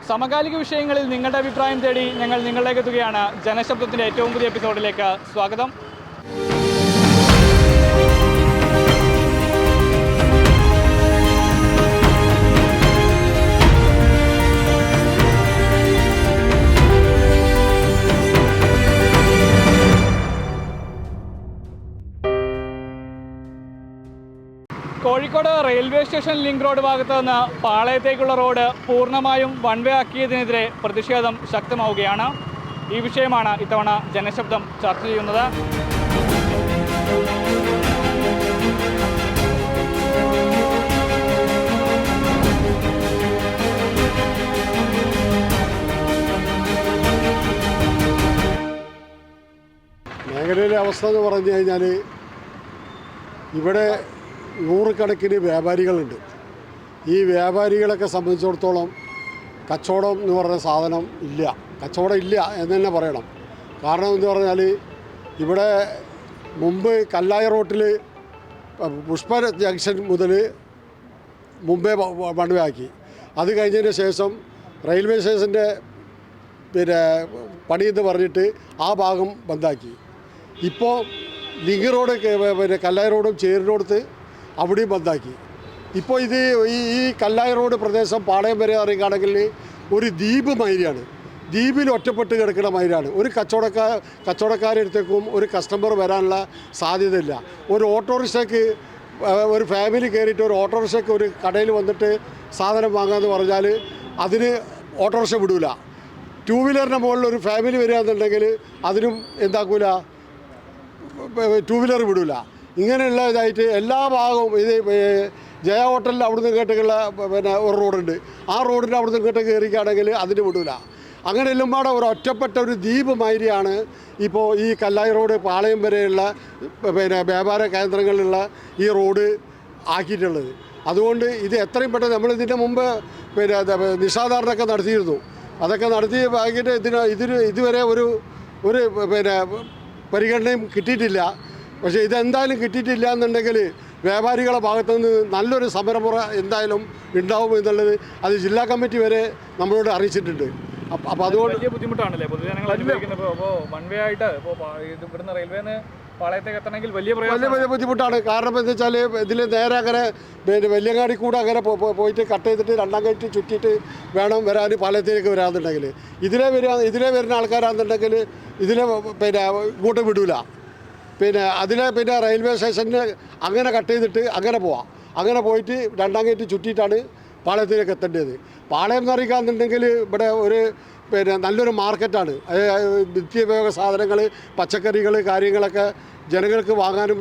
സമകാലിക വിഷയങ്ങളിൽ നിങ്ങളുടെ അഭിപ്രായം തേടി ഞങ്ങൾ നിങ്ങളിലേക്ക് എത്തുകയാണ്. ജനശബ്ദത്തിൻ്റെ ഏറ്റവും പുതിയ എപ്പിസോഡിലേക്ക് സ്വാഗതം. Kozhikode railway station link road ഭാഗത്ത് നിന്ന് പാളയത്തേക്കുള്ള റോഡ് പൂർണ്ണമായും വൺ വേ ആക്കിയതിനെതിരെ പ്രതിഷേധം ശക്തമാവുകയാണ്. ഈ വിഷയമാണ് ഇത്തവണ ജനശബ്ദം ചർച്ച ചെയ്യുന്നത്. മേഖലയിലെ അവസ്ഥ എന്ന് പറഞ്ഞു കഴിഞ്ഞാൽ ഇവിടെ നൂറുകണക്കിന് വ്യാപാരികളുണ്ട്. ഈ വ്യാപാരികളൊക്കെ സംബന്ധിച്ചിടത്തോളം കച്ചവടം എന്ന് പറഞ്ഞ സാധനം ഇല്ല, കച്ചവടം ഇല്ല എന്ന് തന്നെ പറയണം. കാരണം എന്ന് പറഞ്ഞാൽ ഇവിടെ മുമ്പ് കല്ലായ റോട്ടിൽ പുഷ്പ ജംഗ്ഷൻ മുതൽ മുമ്പേ വൺ വേ ആക്കി. അത് കഴിഞ്ഞതിന് ശേഷം റെയിൽവേ സ്റ്റേഷൻ്റെ പണിയെന്ന് പറഞ്ഞിട്ട് ആ ഭാഗം ബന്ധാക്കി. ഇപ്പോൾ ലിങ്ക് റോഡ് കല്ലായ റോഡും ചേരിനോടത്ത് അവിടെയും ബന്ധാക്കി. ഇപ്പോൾ ഇത് ഈ കല്ലായ റോഡ് പ്രദേശം പാളയം വരെ അറിയുകയാണെങ്കിൽ ഒരു ദ്വീപ് മാതിരിയാണ്, ദ്വീപിൽ ഒറ്റപ്പെട്ട് കിടക്കുന്ന മാതിരിയാണ്. ഒരു കച്ചവടക്കാരടുത്തേക്കും ഒരു കസ്റ്റമർ വരാനുള്ള സാധ്യതയില്ല. ഒരു ഓട്ടോറിക്ഷയ്ക്ക് ഒരു ഫാമിലി കയറിയിട്ട് ഒരു ഓട്ടോറിക്ഷയ്ക്ക് ഒരു കടയിൽ വന്നിട്ട് സാധനം വാങ്ങാമെന്ന് പറഞ്ഞാൽ അതിന് ഓട്ടോറിക്ഷ വിടൂല. ടൂ വീലറിൻ്റെ മുകളിൽ ഒരു ഫാമിലി വരികയാണെന്നുണ്ടെങ്കിൽ അതിനും എന്താക്കൂല, ടൂ വീലർ വിടൂല. ഇങ്ങനെയുള്ള ഇതായിട്ട് എല്ലാ ഭാഗവും ഇത് ജയ ഹോട്ടലിൽ അവിടുന്ന് കേട്ടുള്ള ഒരു റോഡുണ്ട്, ആ റോഡിൻ്റെ അവിടുന്ന് കേട്ട് കയറിക്കുകയാണെങ്കിൽ അതിന് വിടൂല. അങ്ങനെ എല്ലാം പാടെ ഒരു ഒറ്റപ്പെട്ട ഒരു ദ്വീപ് മാതിരിയാണ് ഇപ്പോൾ ഈ കല്ലായി റോഡ് പാളയം വരെയുള്ള വ്യാപാര കേന്ദ്രങ്ങളിലുള്ള ഈ റോഡ് ആക്കിയിട്ടുള്ളത്. അതുകൊണ്ട് ഇത് എത്രയും പെട്ടെന്ന് നമ്മളിതിൻ്റെ മുമ്പ് നിശാധാരണമൊക്കെ നടത്തിയിരുന്നു. അതൊക്കെ നടത്തി ആക്കിയിട്ട് ഇതുവരെ ഒരു പരിഗണനയും കിട്ടിയിട്ടില്ല. പക്ഷേ ഇതെന്തായാലും കിട്ടിയിട്ടില്ല എന്നുണ്ടെങ്കിൽ വ്യാപാരികളുടെ ഭാഗത്തുനിന്ന് നല്ലൊരു സമരമുറ എന്തായാലും ഉണ്ടാവും എന്നുള്ളത് അത് ജില്ലാ കമ്മിറ്റി വരെ നമ്മളോട് അറിയിച്ചിട്ടുണ്ട്. അപ്പോൾ അതുകൊണ്ട് വലിയ ബുദ്ധിമുട്ടാണല്ലേ പൊതുജനങ്ങൾ അനുഭവിക്കുന്നത്. അപ്പോൾ വൺ വേ ആയിട്ട് ഇപ്പോൾ ഇവിടുന്ന് റെയിൽവേന്ന് പാളയത്തേക്ക് എത്തണമെങ്കിൽ വലിയ ബുദ്ധിമുട്ടാണ്. കാരണം എന്താ വെച്ചാൽ ഇതിൽ നേരെ അങ്ങനെ വെല്ലിയങ്ങാടി കൂടെ അങ്ങനെ പോയിട്ട് കട്ട് ചെയ്തിട്ട് രണ്ടാം കയറ്റി ചുറ്റിയിട്ട് വേണം വരാൻ പാളയത്തേക്ക് വരാമെന്നുണ്ടെങ്കിൽ. ഇതിലെ വരുന്ന ആൾക്കാരാണെന്നുണ്ടെങ്കിൽ ഇതിലെ ഇങ്ങോട്ട് വിടൂല. അതിലെ റെയിൽവേ സ്റ്റേഷനിൽ അങ്ങനെ കട്ട് ചെയ്തിട്ട് അങ്ങനെ പോവാം. അങ്ങനെ പോയിട്ട് രണ്ടാം കയറ്റി ചുറ്റിയിട്ടാണ് പാളയത്തിലേക്ക് എത്തേണ്ടത്. പാളയം എന്ന് അറിയിക്കാന്നുണ്ടെങ്കിൽ ഇവിടെ ഒരു നല്ലൊരു മാർക്കറ്റാണ്. നിത്യോപയോഗ സാധനങ്ങൾ, പച്ചക്കറികൾ, കാര്യങ്ങളൊക്കെ ജനങ്ങൾക്ക് വാങ്ങാനും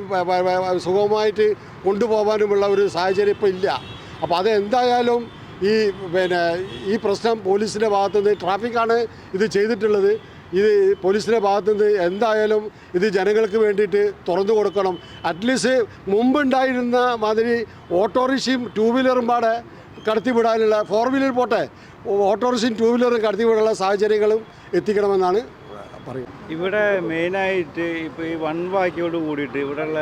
സുഗമമായിട്ട് കൊണ്ടുപോകാനുമുള്ള ഒരു സാഹചര്യം ഇപ്പോൾ ഇല്ല. അപ്പോൾ അതെന്തായാലും ഈ പ്രശ്നം പോലീസിൻ്റെ ഭാഗത്തുനിന്ന്, ട്രാഫിക്കാണ് ഇത് ചെയ്തിട്ടുള്ളത്, ഇത് പോലീസിൻ്റെ ഭാഗത്തുനിന്ന് എന്തായാലും ഇത് ജനങ്ങൾക്ക് വേണ്ടിയിട്ട് തുറന്നു കൊടുക്കണം. അറ്റ്ലീസ്റ്റ് മുമ്പുണ്ടായിരുന്ന മാതിരി ഓട്ടോറിക്ഷയും ടൂ വീലറും പാടെ കടത്തിവിടാനുള്ള, ഫോർ വീലർ പോട്ടെ, ഓട്ടോറിക്ഷയും ടൂ വീലറും കടത്തിവിടാനുള്ള സാഹചര്യങ്ങളും എത്തിക്കണമെന്നാണ് പറയുന്നത്. ഇവിടെ മെയിനായിട്ട് ഇപ്പോൾ ഈ വൺ വാക്കിയോട് കൂടിയിട്ട് ഇവിടെയുള്ള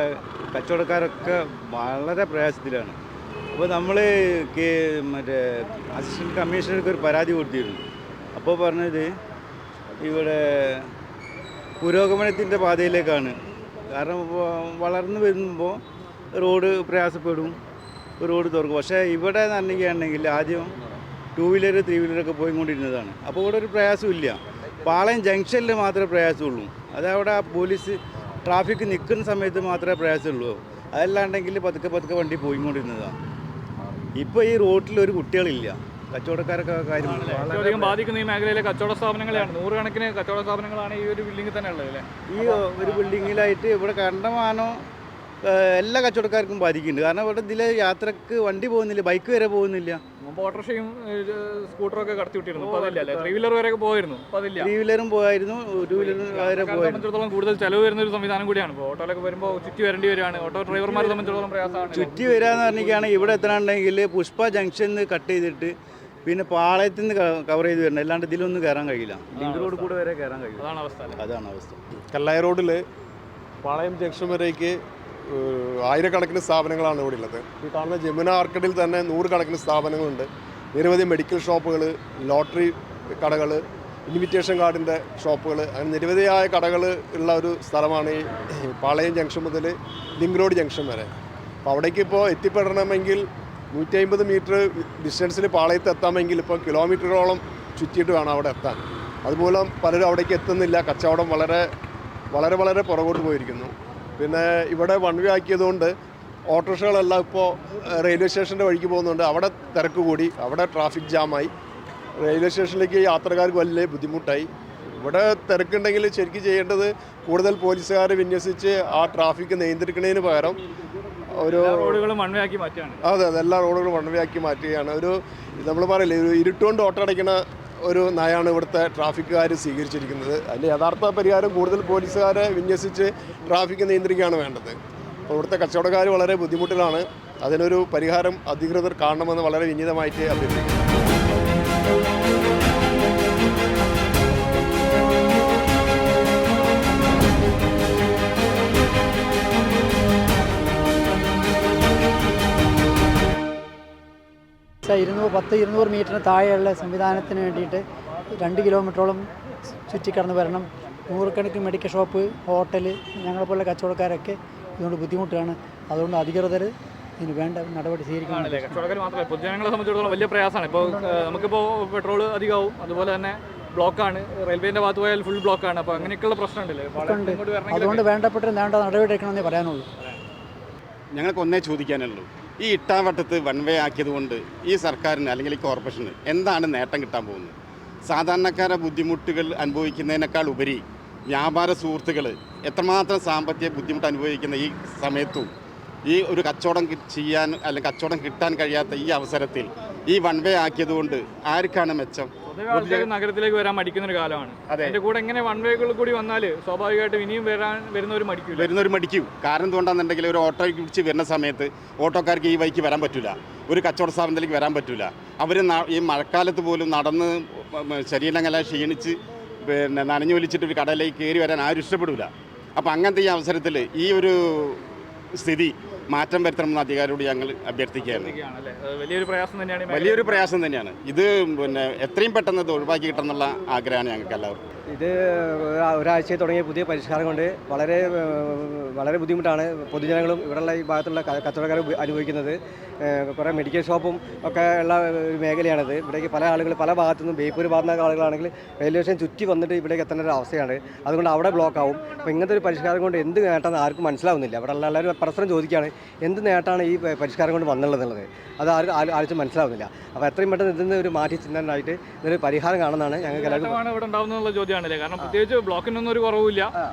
കച്ചവടക്കാരൊക്കെ വളരെ പ്രയാസത്തിലാണ്. അപ്പോൾ നമ്മൾ മറ്റേ അസിസ്റ്റൻറ്റ് കമ്മീഷണർക്ക് ഒരു പരാതി കൊടുത്തിരുന്നു. അപ്പോൾ പറഞ്ഞത് ഇവിടെ പുരോഗമനത്തിൻ്റെ പാതയിലേക്കാണ്. കാരണം വളർന്നു വരുമ്പോൾ റോഡ് പ്രയാസപ്പെടും, റോഡ് തുറക്കും. പക്ഷേ ഇവിടെ നന്നിക്കുകയാണെങ്കിൽ ആദ്യം ടൂ വീലർ, ത്രീ വീലറൊക്കെ പോയിക്കൊണ്ടിരുന്നതാണ്. അപ്പോൾ ഇവിടെ ഒരു പ്രയാസമില്ല. പാളയം ജംഗ്ഷനിൽ മാത്രമേ പ്രയാസമുള്ളൂ. അതവിടെ പോലീസ് ട്രാഫിക് നിൽക്കുന്ന സമയത്ത് മാത്രമേ പ്രയാസമുള്ളൂ. അതല്ലാണ്ടെങ്കിൽ പതുക്കെ വണ്ടി പോയിക്കൊണ്ടിരുന്നതാണ്. ഇപ്പോൾ ഈ റോട്ടിൽ ഒരു കുട്ടികളില്ല. കച്ചവടക്കാരൊക്കെ കാര്യം വളരെയധികം ബാധിക്കുന്ന ഈ മേഖലയിലെ കച്ചവട സ്ഥാപനങ്ങളെയാണ്. നൂറുകണക്കിന് കച്ചവട സ്ഥാപനങ്ങളാണ് ഈ ഒരു ബിൽഡിങ്ങിൽ തന്നെ ഉള്ളത് അല്ലേ? ഈ ഒരു ബിൽഡിങ്ങിലായിട്ട് ഇവിടെ കണ്ടമാനം എല്ലാ കച്ചവടക്കാർക്കും ബാധിക്കുന്നുണ്ട്. കാരണം ഇവിടെ ഇതിലെ യാത്രക്ക് വണ്ടി പോകുന്നില്ല, ബൈക്ക് വരെ പോകുന്നില്ല. മുമ്പ് ഓട്ടോറിക്ഷയും സ്കൂട്ടറൊക്കെ കടത്തി വിട്ടിരുന്നു, ത്രീ വീലർ വരെ പോയിരുന്നു. ത്രീ വീലറും പോയായിരുന്നു, ടൂ വീലറും വരെ സംബന്ധിച്ചിടത്തോളം കൂടുതൽ ചെലവ് വരുന്ന ഒരു സംവിധാനം കൂടിയാണ്. ഇപ്പോൾ ഓട്ടോയിലൊക്കെ വരുമ്പോൾ ചുറ്റി വരേണ്ടി വരികയാണ്. ഓട്ടോ ഡ്രൈവർമാരെ സംബന്ധിച്ചിടത്തോളം പ്രയാസമാണ്. ചുറ്റി വരാന്ന് പറഞ്ഞിരിക്കുകയാണെങ്കിൽ ഇവിടെ എത്തണമെങ്കിൽ പുഷ്പ ജംഗ്ഷനിൽ കട്ട് ചെയ്തിട്ട് പിന്നെ പാളയത്തിൽ നിന്ന് കവർ ചെയ്ത് വരണം. അല്ലാണ്ട് ഇതിലൊന്നും കയറാൻ കഴിയില്ല. ലിങ്ക് റോഡ് കൂടെ വരെ കയറാൻ കഴിയില്ല. അതാണ് അവസ്ഥ. കല്ലായ റോഡിൽ പാളയം ജംഗ്ഷൻ വരേക്ക് ആയിരക്കണക്കിന് സ്ഥാപനങ്ങളാണ് ഇവിടെ ഉള്ളത്. ഈ കാണുന്ന ജമുന ആർക്കഡിൽ തന്നെ നൂറുകണക്കിന് സ്ഥാപനങ്ങളുണ്ട്. നിരവധി മെഡിക്കൽ ഷോപ്പുകൾ, ലോട്ടറി കടകൾ, ഇൻവിറ്റേഷൻ കാർഡിൻ്റെ ഷോപ്പുകൾ, അങ്ങനെ നിരവധിയായ കടകൾ ഉള്ള ഒരു സ്ഥലമാണ് ഈ പാളയം ജംഗ്ഷൻ മുതൽ ലിങ്ക് റോഡ് ജംഗ്ഷൻ വരെ. അപ്പോൾ അവിടേക്ക് ഇപ്പോൾ എത്തിപ്പെടണമെങ്കിൽ 150 മീറ്റർ ഡിസ്റ്റൻസിൽ പാളയത്ത് എത്താമെങ്കിൽ ഇപ്പോൾ കിലോമീറ്ററുകളോളം ചുറ്റിയിട്ട് വേണം അവിടെ എത്താൻ. അതുമൂലം പലരും അവിടേക്ക് എത്തുന്നില്ല. കച്ചവടം വളരെ വളരെ വളരെ പുറകോട്ട് പോയിരിക്കുന്നു. പിന്നെ ഇവിടെ വൺ വേ ആക്കിയതുകൊണ്ട് ഓട്ടോറിക്ഷകളെല്ലാം ഇപ്പോൾ റെയിൽവേ സ്റ്റേഷൻ്റെ വഴിക്ക് പോകുന്നുണ്ട്. അവിടെ തിരക്ക് കൂടി, അവിടെ ട്രാഫിക് ജാമായി, റെയിൽവേ സ്റ്റേഷനിലേക്ക് യാത്രക്കാർക്ക് വലിയ ബുദ്ധിമുട്ടായി. ഇവിടെ തിരക്കുണ്ടെങ്കിൽ ശരിക്കും ചെയ്യേണ്ടത് കൂടുതൽ പോലീസുകാരെ വിന്യസിച്ച് ആ ട്രാഫിക് നിയന്ത്രിക്കുന്നതിന് പകരം ഒരു റോഡുകളും വൺ വേ ആക്കി മാറ്റുകയാണ്. അതെ, എല്ലാ റോഡുകളും വൺ വേ ആക്കി മാറ്റുകയാണ്. ഒരു നമ്മൾ പറയില്ലേ, ഒരു ഇരുട്ടുകൊണ്ട് ഓട്ടടയ്ക്കുന്ന ഒരു നയമാണ് ഇവിടുത്തെ ട്രാഫിക്കുകാർ സ്വീകരിച്ചിരിക്കുന്നത്. അതിൻ്റെ യഥാർത്ഥ പരിഹാരം കൂടുതൽ പോലീസുകാരെ വിന്യസിച്ച് ട്രാഫിക് നിയന്ത്രിക്കുകയാണ് വേണ്ടത്. അപ്പോൾ ഇവിടുത്തെ കച്ചവടക്കാർ വളരെ ബുദ്ധിമുട്ടിലാണ്. അതിനൊരു പരിഹാരം അധികൃതർ കാണണമെന്ന് വളരെ വിനീതമായിട്ട് അഭ്യർത്ഥിക്കുന്നു. പത്ത് 200 മീറ്ററിന് താഴെയുള്ള സംവിധാനത്തിന് വേണ്ടിയിട്ട് 2 കിലോമീറ്ററോളം ചുറ്റിക്കടന്ന് വരണം. നൂറുകണക്കിന് മെഡിക്കൽ ഷോപ്പ്, ഹോട്ടൽ, ഞങ്ങളെപ്പോലുള്ള കച്ചവടക്കാരൊക്കെ ഇതുകൊണ്ട് ബുദ്ധിമുട്ടാണ്. അതുകൊണ്ട് അധികൃതർ ഇതിന് വേണ്ട നടപടി സ്വീകരിക്കുകയാണല്ലേ. കച്ചവടക്കാർ മാത്രമേ, പൊതുജനങ്ങളെ സംബന്ധിച്ചിടത്തോളം വലിയ പ്രയാസമാണ്. ഇപ്പോൾ നമുക്കിപ്പോൾ പെട്രോൾ അധികമാവും, അതുപോലെ തന്നെ ബ്ലോക്കാണ്, റെയിൽവേൻ്റെ ഭാഗത്ത് പോയാൽ ഫുൾ ബ്ലോക്കാണ്. അപ്പോൾ അങ്ങനെയൊക്കെയുള്ള പ്രശ്നമുണ്ടല്ലേ. അതുകൊണ്ട് വേണ്ട നടപടി എടുക്കണമെന്നേ പറയാനുള്ളൂ. ഞങ്ങൾക്ക് ഒന്നേ ചോദിക്കാനുള്ളൂ, ഈ ഇട്ടാവട്ടത്ത് വൺ വേ ആക്കിയതുകൊണ്ട് ഈ സർക്കാരിന് അല്ലെങ്കിൽ ഈ കോർപ്പറേഷന് എന്താണ് നേട്ടം കിട്ടാൻ പോകുന്നത്? സാധാരണക്കാരെ ബുദ്ധിമുട്ടുകൾ അനുഭവിക്കുന്നതിനേക്കാൾ ഉപരി വ്യാപാര സുഹൃത്തുക്കൾ എത്രമാത്രം സാമ്പത്തിക ബുദ്ധിമുട്ട് അനുഭവിക്കുന്ന ഈ സമയത്തും ഈ ഒരു കച്ചവടം ചെയ്യാൻ അല്ലെങ്കിൽ കച്ചവടം കിട്ടാൻ കഴിയാത്ത ഈ അവസരത്തിൽ ഈ വൺ വേ ആക്കിയതുകൊണ്ട് ആർക്കാണ് മെച്ചം? നഗരത്തിലേക്ക് വരാൻ മടിക്കുന്നൊരു കാലമാണ്. അതിന്റെ കൂടെ എങ്ങനെ വൺ വേകൾ കൂടി വന്നാൽ സ്വാഭാവികമായിട്ടും ഇനിയും വരുന്നവർ മടിക്കും. കാരണം എന്തുകൊണ്ടാണെന്നുണ്ടെങ്കിൽ ഒരു ഓട്ടോ പിടിച്ച് വരുന്ന സമയത്ത് ഓട്ടോക്കാർക്ക് ഈ വഴിക്ക് വരാൻ പറ്റില്ല, ഒരു കച്ചവട സ്ഥാപനത്തിലേക്ക് വരാൻ പറ്റില്ല. അവർ ഈ മഴക്കാലത്ത് പോലും നടന്ന് ശരീരങ്ങളെ ക്ഷീണിച്ച് പിന്നെ നനഞ്ഞു വലിച്ചിട്ട് ഒരു കടയിലേക്ക് കയറി വരാൻ ആരും ഇഷ്ടപ്പെടില്ല. അപ്പോൾ അങ്ങനത്തെ ഈ അവസരത്തിൽ ഈ ഒരു സ്ഥിതി മാറ്റം വരുത്തണമെന്ന് അധികാരിയോട് ഞങ്ങൾ അഭ്യർത്ഥിക്കുകയാണ്. വലിയൊരു പ്രയാസം തന്നെയാണ് ഇത്. പിന്നെ എത്രയും പെട്ടെന്ന് ഇത് ഒഴിവാക്കി കിട്ടണമെന്നുള്ള ആഗ്രഹമാണ് ഞങ്ങൾക്ക് എല്ലാവർക്കും. ഇത് ഒരാഴ്ച തുടങ്ങിയ പുതിയ പരിഷ്കാരം കൊണ്ട് വളരെ ബുദ്ധിമുട്ടാണ് പൊതുജനങ്ങളും ഇവിടെയുള്ള ഈ ഭാഗത്തുള്ള കച്ചവടക്കാരും അനുഭവിക്കുന്നത്. കുറേ മെഡിക്കൽ ഷോപ്പും ഒക്കെ ഉള്ള ഒരു മേഖലയാണിത്. ഇവിടേക്ക് പല ആളുകൾ പല ഭാഗത്തുനിന്നും ബേപ്പൂർ ഭാഗത്തുനിന്ന് ആളുകളാണെങ്കിൽ റെയിൽവേ സ്റ്റേഷൻ ചുറ്റി വന്നിട്ട് ഇവിടേക്ക് എത്തേണ്ട ഒരു അവസ്ഥയാണ്. അതുകൊണ്ട് അവിടെ ബ്ലോക്കാവും. അപ്പോൾ ഇങ്ങനത്തെ ഒരു പരിഷ്കാരം കൊണ്ട് എന്ത് നേട്ടം ആർക്കും മനസ്സിലാവുന്നില്ല. ഇവിടെ ഉള്ള എല്ലാവരും പരസ്പരം ചോദിക്കുകയാണ് എന്ത് നേട്ടമാണ് ഈ പരിഷ്കാരം കൊണ്ട് വന്നുള്ളതെന്നുള്ളത്. അത് ആർക്കും മനസ്സിലാവുന്നില്ല. അപ്പോൾ എത്രയും പെട്ടെന്ന് ഇതിൽ നിന്ന് ഒരു മാറ്റി ചിന്താനായിട്ട് ഇതൊരു പരിഹാരം കാണുന്നതാണ് ഞങ്ങൾക്ക് എല്ലാവർക്കും ഇവിടെ ഉണ്ടാവുന്നുള്ള ചോദ്യമാണല്ലേ. കാരണം പ്രത്യേകിച്ച് ബ്ലോക്കിനൊന്നും ഒരു കുറവില്ല.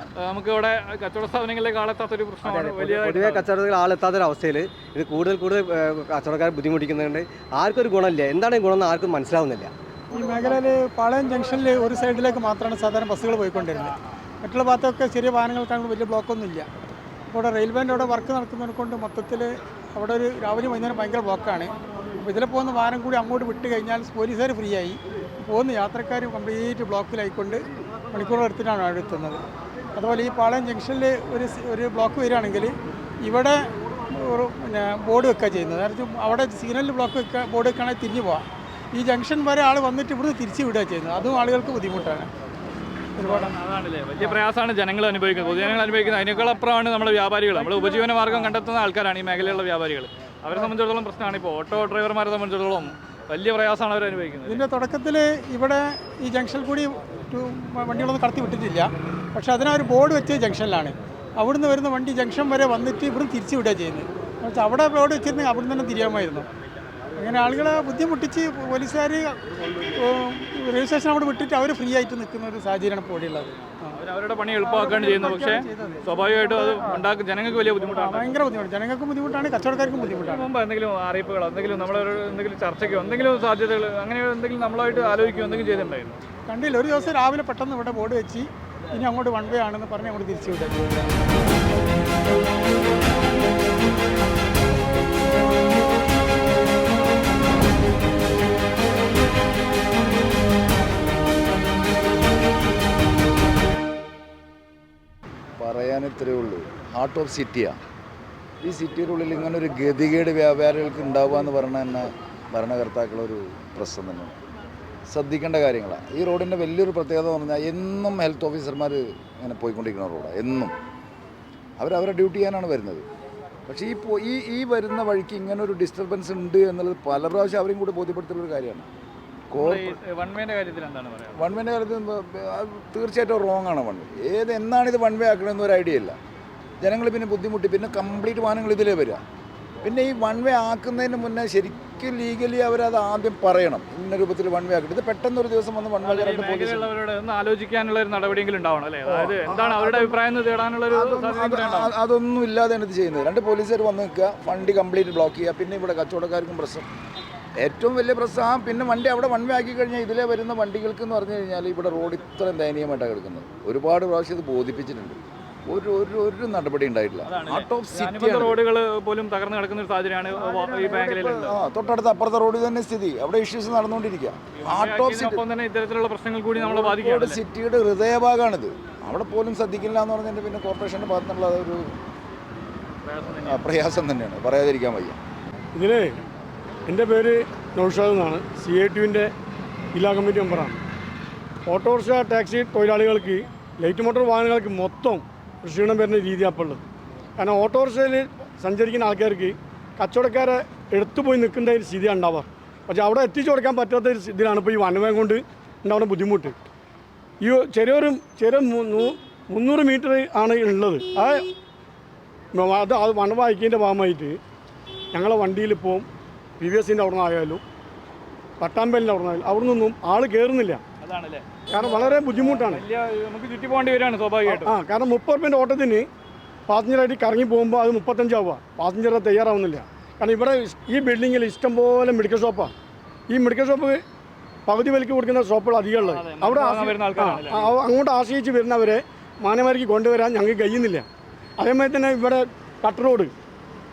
നമുക്ക് ഇവിടെ കച്ചവട സ്ഥാപനങ്ങളിലേക്ക് ആളെത്താത്തൊരു പ്രശ്നമാണ്. പൊതുവെ കച്ചവടത്തിൽ ആളെത്താത്തൊരവസ്ഥയിൽ ഇത് കൂടുതൽ കച്ചവടക്കാർ ബുദ്ധിമുട്ടിക്കുന്നുണ്ട്. ആർക്കും ഒരു ഗുണമില്ല. എന്താണ് ഗുണം എന്ന് ആർക്കും മനസ്സിലാവുന്നില്ല. ഈ മേഖലയിൽ പാളയം ജംഗ്ഷനിൽ ഒരു സൈഡിലേക്ക് മാത്രമാണ് സാധാരണ ബസ്സുകൾ പോയിക്കൊണ്ടിരുന്നത്. മറ്റുള്ള ഭാഗത്തൊക്കെ ചെറിയ വാഹനങ്ങൾക്കാണെങ്കിൽ വലിയ ബ്ലോക്കൊന്നുമില്ല. അപ്പോൾ ഇവിടെ റെയിൽവേൻ്റെ അവിടെ വർക്ക് നടക്കുന്നതിനെ കൊണ്ട് മൊത്തത്തിൽ അവിടെ ഒരു രാവിലെ വൈകുന്നേരം ഭയങ്കര ബ്ലോക്കാണ്. അപ്പോൾ ഇതിലെ പോകുന്ന വാഹനം കൂടി അങ്ങോട്ട് വിട്ട് കഴിഞ്ഞാൽ പോലീസുകാർ ഫ്രീ ആയി, പോകുന്ന യാത്രക്കാർ കംപ്ലീറ്റ് ബ്ലോക്കിലായിക്കൊണ്ട് മണിക്കൂറുകൾ എടുത്തിട്ടാണ് അവിടെ എത്തുന്നത്. അതുപോലെ ഈ പാളയം ജംഗ്ഷനിൽ ഒരു ബ്ലോക്ക് വരികയാണെങ്കിൽ ഇവിടെ പിന്നെ ബോർഡ് വെക്കുക ചെയ്യുന്നത്. കാരണം അവിടെ സിഗ്നലിൽ ബോർഡ് വെക്കുകയാണെങ്കിൽ തിരിഞ്ഞു പോകാം. ഈ ജംഗ്ഷൻ വരെ ആൾ വന്നിട്ട് ഇവിടുന്ന് തിരിച്ച് വിടുക ചെയ്യുന്നത്. അതും ആളുകൾക്ക് ബുദ്ധിമുട്ടാണ്. അതാണല്ലേ വലിയ പ്രയാസമാണ് ജനങ്ങൾ അനുഭവിക്കുന്നത്. പൊതുജനങ്ങൾ അനുഭവിക്കുന്നത് അതിനേക്കാൾ അപ്പുറമാണ് നമ്മുടെ വ്യാപാരികൾ. നമ്മൾ ഉപജീവന മാർഗ്ഗം കണ്ടെത്തുന്ന ആൾക്കാരാണ് ഈ മേഖലയിലുള്ള വ്യാപാരികൾ. അവരെ സംബന്ധിച്ചിടത്തോളം പ്രശ്നമാണ്. ഇപ്പോൾ ഓട്ടോ ഡ്രൈവർമാരെ സംബന്ധിച്ചിടത്തോളം വലിയ പ്രയാസമാണ് അവർ അനുഭവിക്കുന്നത്. ഇതിൻ്റെ തുടക്കത്തിൽ ഇവിടെ ഈ ജംഗ്ഷനിൽ കൂടി വണ്ടികളൊന്നും കടത്തി വിട്ടിട്ടില്ല. പക്ഷേ അതിനൊരു ബോർഡ് വെച്ച ജംഗ്ഷനിലാണ്. അവിടുന്ന് വരുന്ന വണ്ടി ജംഗ്ഷൻ വരെ വന്നിട്ട് ഇവിടുന്ന് തിരിച്ചു വിടുക ചെയ്യുന്നത്. എന്നുവെച്ചാൽ അവിടെ ബോർഡ് വെച്ചിരുന്നെങ്കിൽ അവിടുന്ന് തന്നെ തിരിയാമായിരുന്നു. അങ്ങനെ ആളുകളെ ബുദ്ധിമുട്ടിച്ച് പോലീസുകാർ റെയിൽവേ സ്റ്റേഷൻ അവിടെ വിട്ടിട്ട് അവർ ഫ്രീ ആയിട്ട് നിൽക്കുന്ന ഒരു സാഹചര്യമാണ് ഇപ്പോൾ ഇവിടെയുള്ളത്. അവരുടെ പണി എളുപ്പമാക്കുകയാണ് ചെയ്യുന്നത്. പക്ഷേ സ്വാഭാവികമായിട്ടും അത് ജനങ്ങൾക്ക് വലിയ ബുദ്ധിമുട്ടാണ്. ഭയങ്കര ബുദ്ധിമുട്ട്. ജനങ്ങൾക്കും ബുദ്ധിമുട്ടാണ്, കച്ചവടക്കാർക്കും ബുദ്ധിമുട്ടാണ്. മുമ്പ് എന്തെങ്കിലും അറിയിപ്പുകൾ, എന്തെങ്കിലും എന്തെങ്കിലും ചർച്ചയ്ക്കോ എന്തെങ്കിലും സാധ്യതകൾ അങ്ങനെ എന്തെങ്കിലും നമ്മളായിട്ട് ആലോചിക്കുകയോ എന്തെങ്കിലും ചെയ്തിട്ടുണ്ടായിരുന്നു? കണ്ടില്ല. ഒരു ദിവസം രാവിലെ പെട്ടെന്ന് ഇവിടെ ബോർഡ് വെച്ച് ഇനി അങ്ങോട്ട് വൺ വേ ആണെന്ന് പറഞ്ഞ് അങ്ങോട്ട് തിരിച്ചു വിടുക. പറയാൻ ഇത്രയേ ഉള്ളൂ. ഹാർട്ട് ഓഫ് സിറ്റിയാണ്. ഈ സിറ്റിയുടെ ഉള്ളിൽ ഇങ്ങനെ ഒരു ഗതികേട് വ്യാപാരികൾക്ക് ഉണ്ടാവുക എന്ന് പറഞ്ഞാൽ തന്നെ ഭരണകർത്താക്കളൊരു പ്രശ്നം തന്നെയാണ്. ശ്രദ്ധിക്കേണ്ട കാര്യങ്ങളാണ്. ഈ റോഡിൻ്റെ വലിയൊരു പ്രത്യേകത എന്ന് പറഞ്ഞാൽ എന്നും ഹെൽത്ത് ഓഫീസർമാർ ഇങ്ങനെ പോയിക്കൊണ്ടിരിക്കുന്ന റോഡാണ്. എന്നും അവരവരെ ഡ്യൂട്ടി ചെയ്യാനാണ് വരുന്നത്. പക്ഷേ ഈ വരുന്ന വഴിക്ക് ഇങ്ങനെ ഒരു ഡിസ്റ്റർബൻസ് ഉണ്ട് എന്നുള്ളത് പല പ്രാവശ്യം അവരെയും കൂടി ബോധ്യപ്പെടുത്തുന്നൊരു കാര്യമാണ്. വൺ വേന്റെ കാര്യത്തിൽ എന്താണ് പറയുക? വൺ വേൻ്റെ കാര്യത്തിൽ തീർച്ചയായിട്ടും റോങ് ആണ്. എന്നാണിത് വൺ വേ ആക്കണമെന്ന് ഒരു ഐഡിയ ഇല്ല. ജനങ്ങൾ പിന്നെ ബുദ്ധിമുട്ടി, പിന്നെ കംപ്ലീറ്റ് വാഹനങ്ങൾ ഇതിലേ വരിക. പിന്നെ ഈ വൺ വേ ആക്കുന്നതിന് മുന്നേ ശരിക്കും ലീഗലി അവരത് ആദ്യം പറയണം, ഇന്ന രൂപത്തിൽ വൺ വേ ആക്കിയിട്ട്. ഇത് പെട്ടെന്ന് ഒരു ദിവസം വന്ന് വൺ വേ ആലോചിക്കാനുള്ള ഒരു നടപടിയെങ്കിലും ഉണ്ടാവണം അല്ലേ? അതായത് എന്താണ് അവരുടെ അഭിപ്രായം തേടാനുള്ള ഒരു അതൊന്നും ഇല്ലാതെയാണ് ഇത് ചെയ്യുന്നത്. 2 പോലീസുകാർ വന്ന് നിൽക്കുക, വണ്ടി കംപ്ലീറ്റ് ബ്ലോക്ക് ചെയ്യുക. പിന്നെ ഇവിടെ കച്ചവടക്കാർക്കും പ്രശ്നം, ഏറ്റവും വലിയ പ്രശ്നം. പിന്നെ വണ്ടി അവിടെ വൺ വേ ആക്കി കഴിഞ്ഞാൽ ഇതിലേ വരുന്ന വണ്ടികൾക്ക് എന്ന് പറഞ്ഞു കഴിഞ്ഞാൽ ഇവിടെ റോഡ് ഇത്രയും ദയനീയമായിട്ടാണ് കിടക്കുന്നത്. ഒരുപാട് പ്രാവശ്യം ഇത് ബോധിപ്പിച്ചിട്ടുണ്ട്. ഒരു നടപടി ഉണ്ടായിട്ടില്ല. റോഡുകൾ പോലും തകർന്നു കിടക്കുന്ന ഒരു സാഹചര്യമാണ് ഈ മേഖലയിലുള്ളത്. തൊട്ടടുത്ത അപ്പുറത്തെ റോഡിൽ തന്നെ സ്ഥിതി, അവിടെ ഇഷ്യൂസ് നടന്നുകൊണ്ടിരിക്കുക. ഇത്തരത്തിലുള്ള പ്രശ്നങ്ങൾ കൂടി നമ്മളെ ബാധിക്കും. സിറ്റിയുടെ ഹൃദയഭാഗമാണിത്. അവിടെ പോലും ശ്രദ്ധിക്കില്ല എന്ന് പറഞ്ഞിട്ട് പിന്നെ കോർപ്പറേഷൻ്റെ ഭാഗത്തുനിന്നുള്ള ഒരു പ്രയാസം തന്നെയാണ്, പറയാതിരിക്കാൻ വയ്യ. ഇതിന് എൻ്റെ പേര് നൗഷാദ് എന്നാണ്, CITUവിൻ്റെ ജില്ലാ കമ്മിറ്റി മെമ്പറാണ്. ഓട്ടോറിക്ഷ ടാക്സി തൊഴിലാളികൾക്ക് ലൈറ്റ് മോട്ടോർ വാഹനങ്ങൾക്ക് മൊത്തം ക്ഷീണം വരുന്ന രീതിയാണ് അപ്പോൾ ഉള്ളത്. കാരണം ഓട്ടോറിക്ഷയിൽ സഞ്ചരിക്കുന്ന ആൾക്കാർക്ക് കച്ചവടക്കാരെ എടുത്തു പോയി നിൽക്കേണ്ട ഒരു സ്ഥിതിയാണ് ഉണ്ടാവുക. പക്ഷേ അവിടെ എത്തിച്ചു കൊടുക്കാൻ പറ്റാത്ത ഒരു ഇതിലാണ് ഇപ്പോൾ ഈ വൺവേ കൊണ്ട് ഉണ്ടാവുന്ന ബുദ്ധിമുട്ട്. ഈ ചെറിയ 300 മീറ്റർ ആണ് ഉള്ളത്. അത് വൺവേ ആക്കിയതിൻ്റെ ഭാഗമായിട്ട് ഞങ്ങളെ വണ്ടിയിലിപ്പോൾ PVSൻ്റെ അവിടെ നിന്നായാലും പട്ടാമ്പലിൻ്റെ അവിടെ നിന്നായാലും അവിടെ നിന്നൊന്നും ആൾ കയറുന്നില്ല. കാരണം വളരെ ബുദ്ധിമുട്ടാണ്. നമുക്ക് ചുറ്റി പോകേണ്ടി വരികയാണ് സ്വാഭാവികമായിട്ടും. കാരണം 30 രൂപേൻ്റെ ഓട്ടത്തിന് പാസഞ്ചറായിട്ട് കറങ്ങി പോകുമ്പോൾ അത് 35 ആവുക. പാസഞ്ചറെ തയ്യാറാവുന്നില്ല. കാരണം ഇവിടെ ഈ ബിൽഡിങ്ങിൽ ഇഷ്ടംപോലെ മെഡിക്കൽ ഷോപ്പാണ്. ഈ മെഡിക്കൽ ഷോപ്പ് പകുതി വിലയ്ക്ക് കൊടുക്കുന്ന ഷോപ്പുകൾ അധികമുള്ളത്. അവിടെ അങ്ങോട്ട് ആശ്രയിച്ച് വരുന്നവരെ മാനമാരിക്ക് കൊണ്ടുവരാൻ ഞങ്ങൾക്ക് കഴിയുന്നില്ല. അതേമാതിരി തന്നെ ഇവിടെ കട്ട് റോഡ്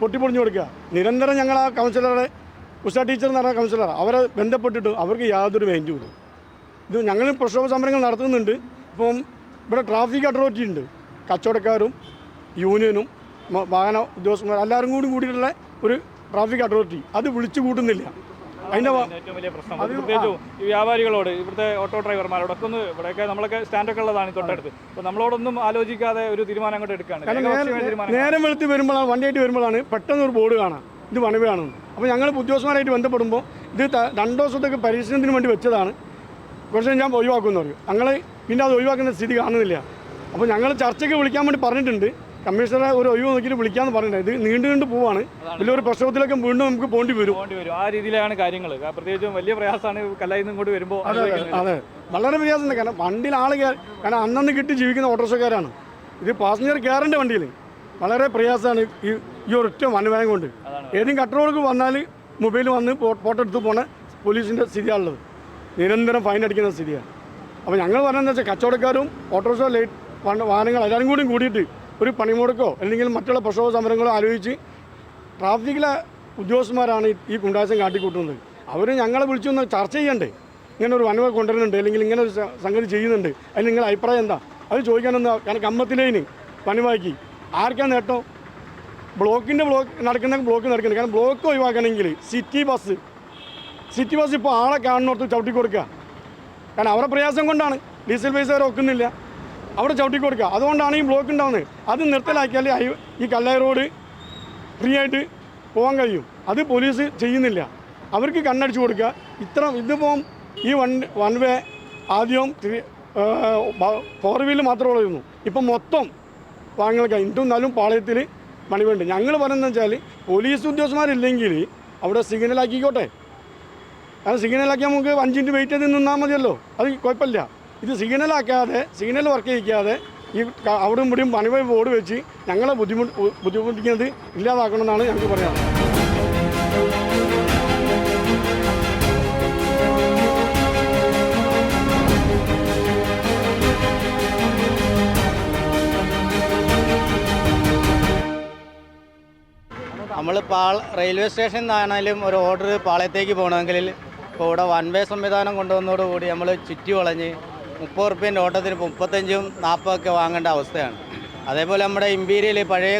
പൊട്ടിപ്പൊളിഞ്ഞു കൊടുക്കുക. നിരന്തരം ഞങ്ങൾ ആ കൗൺസിലറെ, ഉഷ ടീച്ചർ എന്ന് പറഞ്ഞ കൗൺസിലർ, അവരെ ബന്ധപ്പെട്ടിട്ട് അവർക്ക് യാതൊരു വേണ്ടിയുമില്ല. ഇത് ഞങ്ങൾ പ്രക്ഷോഭ സമരങ്ങൾ നടത്തുന്നുണ്ട്. ഇപ്പം ഇവിടെ ട്രാഫിക് അതോറിറ്റി ഉണ്ട്, കച്ചവടക്കാരും യൂണിയനും വാഹന ഉദ്യോഗസ്ഥന്മാർ എല്ലാവരും കൂടിയിട്ടുള്ള ഒരു ട്രാഫിക് അതോറിറ്റി. അത് വിളിച്ചു കൂട്ടുന്നില്ല. അതിൻ്റെ ഏറ്റവും വലിയ പ്രശ്നം പ്രത്യേകിച്ചും ഈ വ്യാപാരികളോട്, ഇവിടുത്തെ ഓട്ടോ ഡ്രൈവർമാരോടൊക്കെ ഒന്ന്, ഇവിടെയൊക്കെ നമ്മളൊക്കെ സ്റ്റാൻഡൊക്കെ ഉള്ളതാണ് തൊട്ടടുത്ത്. അപ്പോൾ നമ്മളോടൊന്നും ആലോചിക്കാതെ ഒരു തീരുമാനം അങ്ങോട്ട് എടുക്കുകയാണ്. നേരം വെളുത്ത് വരുമ്പോഴാണ്, വണ്ടിയായിട്ട് വരുമ്പോഴാണ് പെട്ടെന്ന് ഒരു ബോർഡ് കാണാം ഇത് വൺവേ ആണെന്ന്. അപ്പോൾ ഞങ്ങൾ ഉദ്യോഗസ്ഥന്മാരായിട്ട് ബന്ധപ്പെടുമ്പോൾ ഇത് 2 ദിവസത്തേക്ക് പരിശീലനത്തിന് വേണ്ടി വെച്ചതാണ്, കുറച്ച് ഞാൻ ഒഴിവാക്കുമെന്ന് പറയും. ഞങ്ങൾ പിന്നെ അത് ഒഴിവാക്കുന്ന സ്ഥിതി കാണുന്നില്ല. അപ്പോൾ ഞങ്ങൾ ചർച്ചയ്ക്ക് വിളിക്കാൻ വേണ്ടി പറഞ്ഞിട്ടുണ്ട്. കമ്മീഷണറെ ഒരു ഒഴിവ് നോക്കിയിട്ട് വിളിക്കാമെന്ന് പറഞ്ഞിട്ടുണ്ട്. ഇത് നീണ്ടു പോവാണ്. വലിയൊരു പ്രശ്നത്തിലൊക്കെ വീണ്ടും നമുക്ക് പോകേണ്ടി വരും. ആ രീതിയിലാണ് കാര്യങ്ങൾ. പ്രത്യേകിച്ചും വലിയ പ്രയാസമാണ് കല്ലായിൽ നിന്ന് ഇങ്ങോട്ട് വരുമ്പോൾ. അതെ, വളരെ പ്രയാസമുണ്ട്. കാരണം വണ്ടിയിൽ ആൾ കാരണം അന്നന്ന് കിട്ടി ജീവിക്കുന്ന ഓട്ടോറിക്ഷക്കാരാണ്. ഇത് പാസഞ്ചർ കയറേണ്ട വണ്ടിയിൽ വളരെ പ്രയാസമാണ് ഈ ഒരൊറ്റ വൻവേഗം കൊണ്ട്. ഏതെങ്കിലും കട്ടറോൾക്ക് വന്നാൽ മൊബൈൽ വന്ന് ഫോട്ടോ എടുത്ത് പോണ പോലീസിൻ്റെ സ്ഥിതിയാണുള്ളത്. നിരന്തരം ഫൈൻ അടിക്കുന്ന സ്ഥിതിയാണ്. അപ്പോൾ ഞങ്ങൾ പറഞ്ഞതെന്ന് വെച്ചാൽ കച്ചവടക്കാരും ഓട്ടോറിക്ഷ വാഹനങ്ങൾ എല്ലാവരും കൂടിയിട്ട് ഒരു പണിമുടക്കോ അല്ലെങ്കിൽ മറ്റുള്ള പ്രക്ഷോഭ സമരങ്ങളോ ആലോചിച്ച് ട്രാഫിക്കിലെ ഉദ്യോഗസ്ഥന്മാരാണ് ഈ ഗുണ്ടാസം കാട്ടിക്കൂട്ടുന്നത്. അവർ ഞങ്ങളെ വിളിച്ചൊന്ന് ചർച്ച ചെയ്യണ്ടേ, ഇങ്ങനെ ഒരു വൻവേ കൊണ്ടുവരുന്നുണ്ട് അല്ലെങ്കിൽ ഇങ്ങനെ ഒരു സംഗതി ചെയ്യുന്നുണ്ട്, അതിന് നിങ്ങളുടെ അഭിപ്രായം എന്താ, അത് ചോദിക്കാനെന്താ. കാരണം കമ്മത്തിലേന് പണിവാക്കി ആർക്കാ നേട്ടം? ബ്ലോക്ക് നടക്കുന്നുണ്ട്. കാരണം ബ്ലോക്ക് ഒഴിവാക്കണമെങ്കിൽ സിറ്റി ബസ് ഇപ്പോൾ ആളെ കാണുന്നോർത്ത് ചവിട്ടി കൊടുക്കുക. കാരണം അവരുടെ പ്രയാസം കൊണ്ടാണ് ഡീസൽ പൈസ വരെ ഒക്കുന്നില്ല, അവിടെ ചവിട്ടി കൊടുക്കുക. അതുകൊണ്ടാണ് ഈ ബ്ലോക്ക് ഉണ്ടാകുന്നത്. അത് നിർത്തലാക്കിയാൽ ഈ കല്ലായി റോഡ് ഫ്രീ ആയിട്ട് പോകാൻ കഴിയും. അത് പോലീസ് ചെയ്യുന്നില്ല. അവർക്ക് കണ്ണടിച്ച് കൊടുക്കുക. ഇതിപ്പോൾ ഈ വൺ വേ ആദ്യം 4 വീലർ മാത്രമേ ഉള്ളൂ. ഇപ്പം മൊത്തം വാഹനങ്ങൾക്ക് ഇന്നും പാളയത്തിൽ പണി വേണ്ട. ഞങ്ങൾ പറയുന്നത് വെച്ചാൽ പോലീസ് ഉദ്യോഗസ്ഥന്മാരില്ലെങ്കിൽ അവിടെ സിഗ്നലാക്കിക്കോട്ടെ. കാരണം സിഗ്നലാക്കിയാൽ നമുക്ക് 5 മിനിറ്റ് വെയിറ്റ് ചെയ്ത് നിന്നാൽ മതിയല്ലോ, അത് കുഴപ്പമില്ല. ഇത് സിഗ്നൽ വർക്ക് ചെയ്യിക്കാതെ ഈ അവിടെയും ഇവിടെയും പണിവേ ബോർഡ് വെച്ച് ഞങ്ങളെ ബുദ്ധിമുട്ടിക്കുന്നത് ഇല്ലാതാക്കണമെന്നാണ് ഞങ്ങൾക്ക് പറയാനുള്ളത്. നമ്മൾ റെയിൽവേ സ്റ്റേഷനിൽ നിന്നാണെങ്കിലും ഒരു ഓർഡർ പാളയത്തേക്ക് പോകണമെങ്കിൽ ഇപ്പോൾ ഇവിടെ വൺ വേ സംവിധാനം കൊണ്ടുവന്നതോടുകൂടി നമ്മൾ ചുറ്റി വളഞ്ഞ് 30 റുപ്യേൻ്റെ ഓട്ടത്തിന് 35, 40 വാങ്ങേണ്ട അവസ്ഥയാണ്. അതേപോലെ നമ്മുടെ ഇമ്പീരിയൽ പഴയ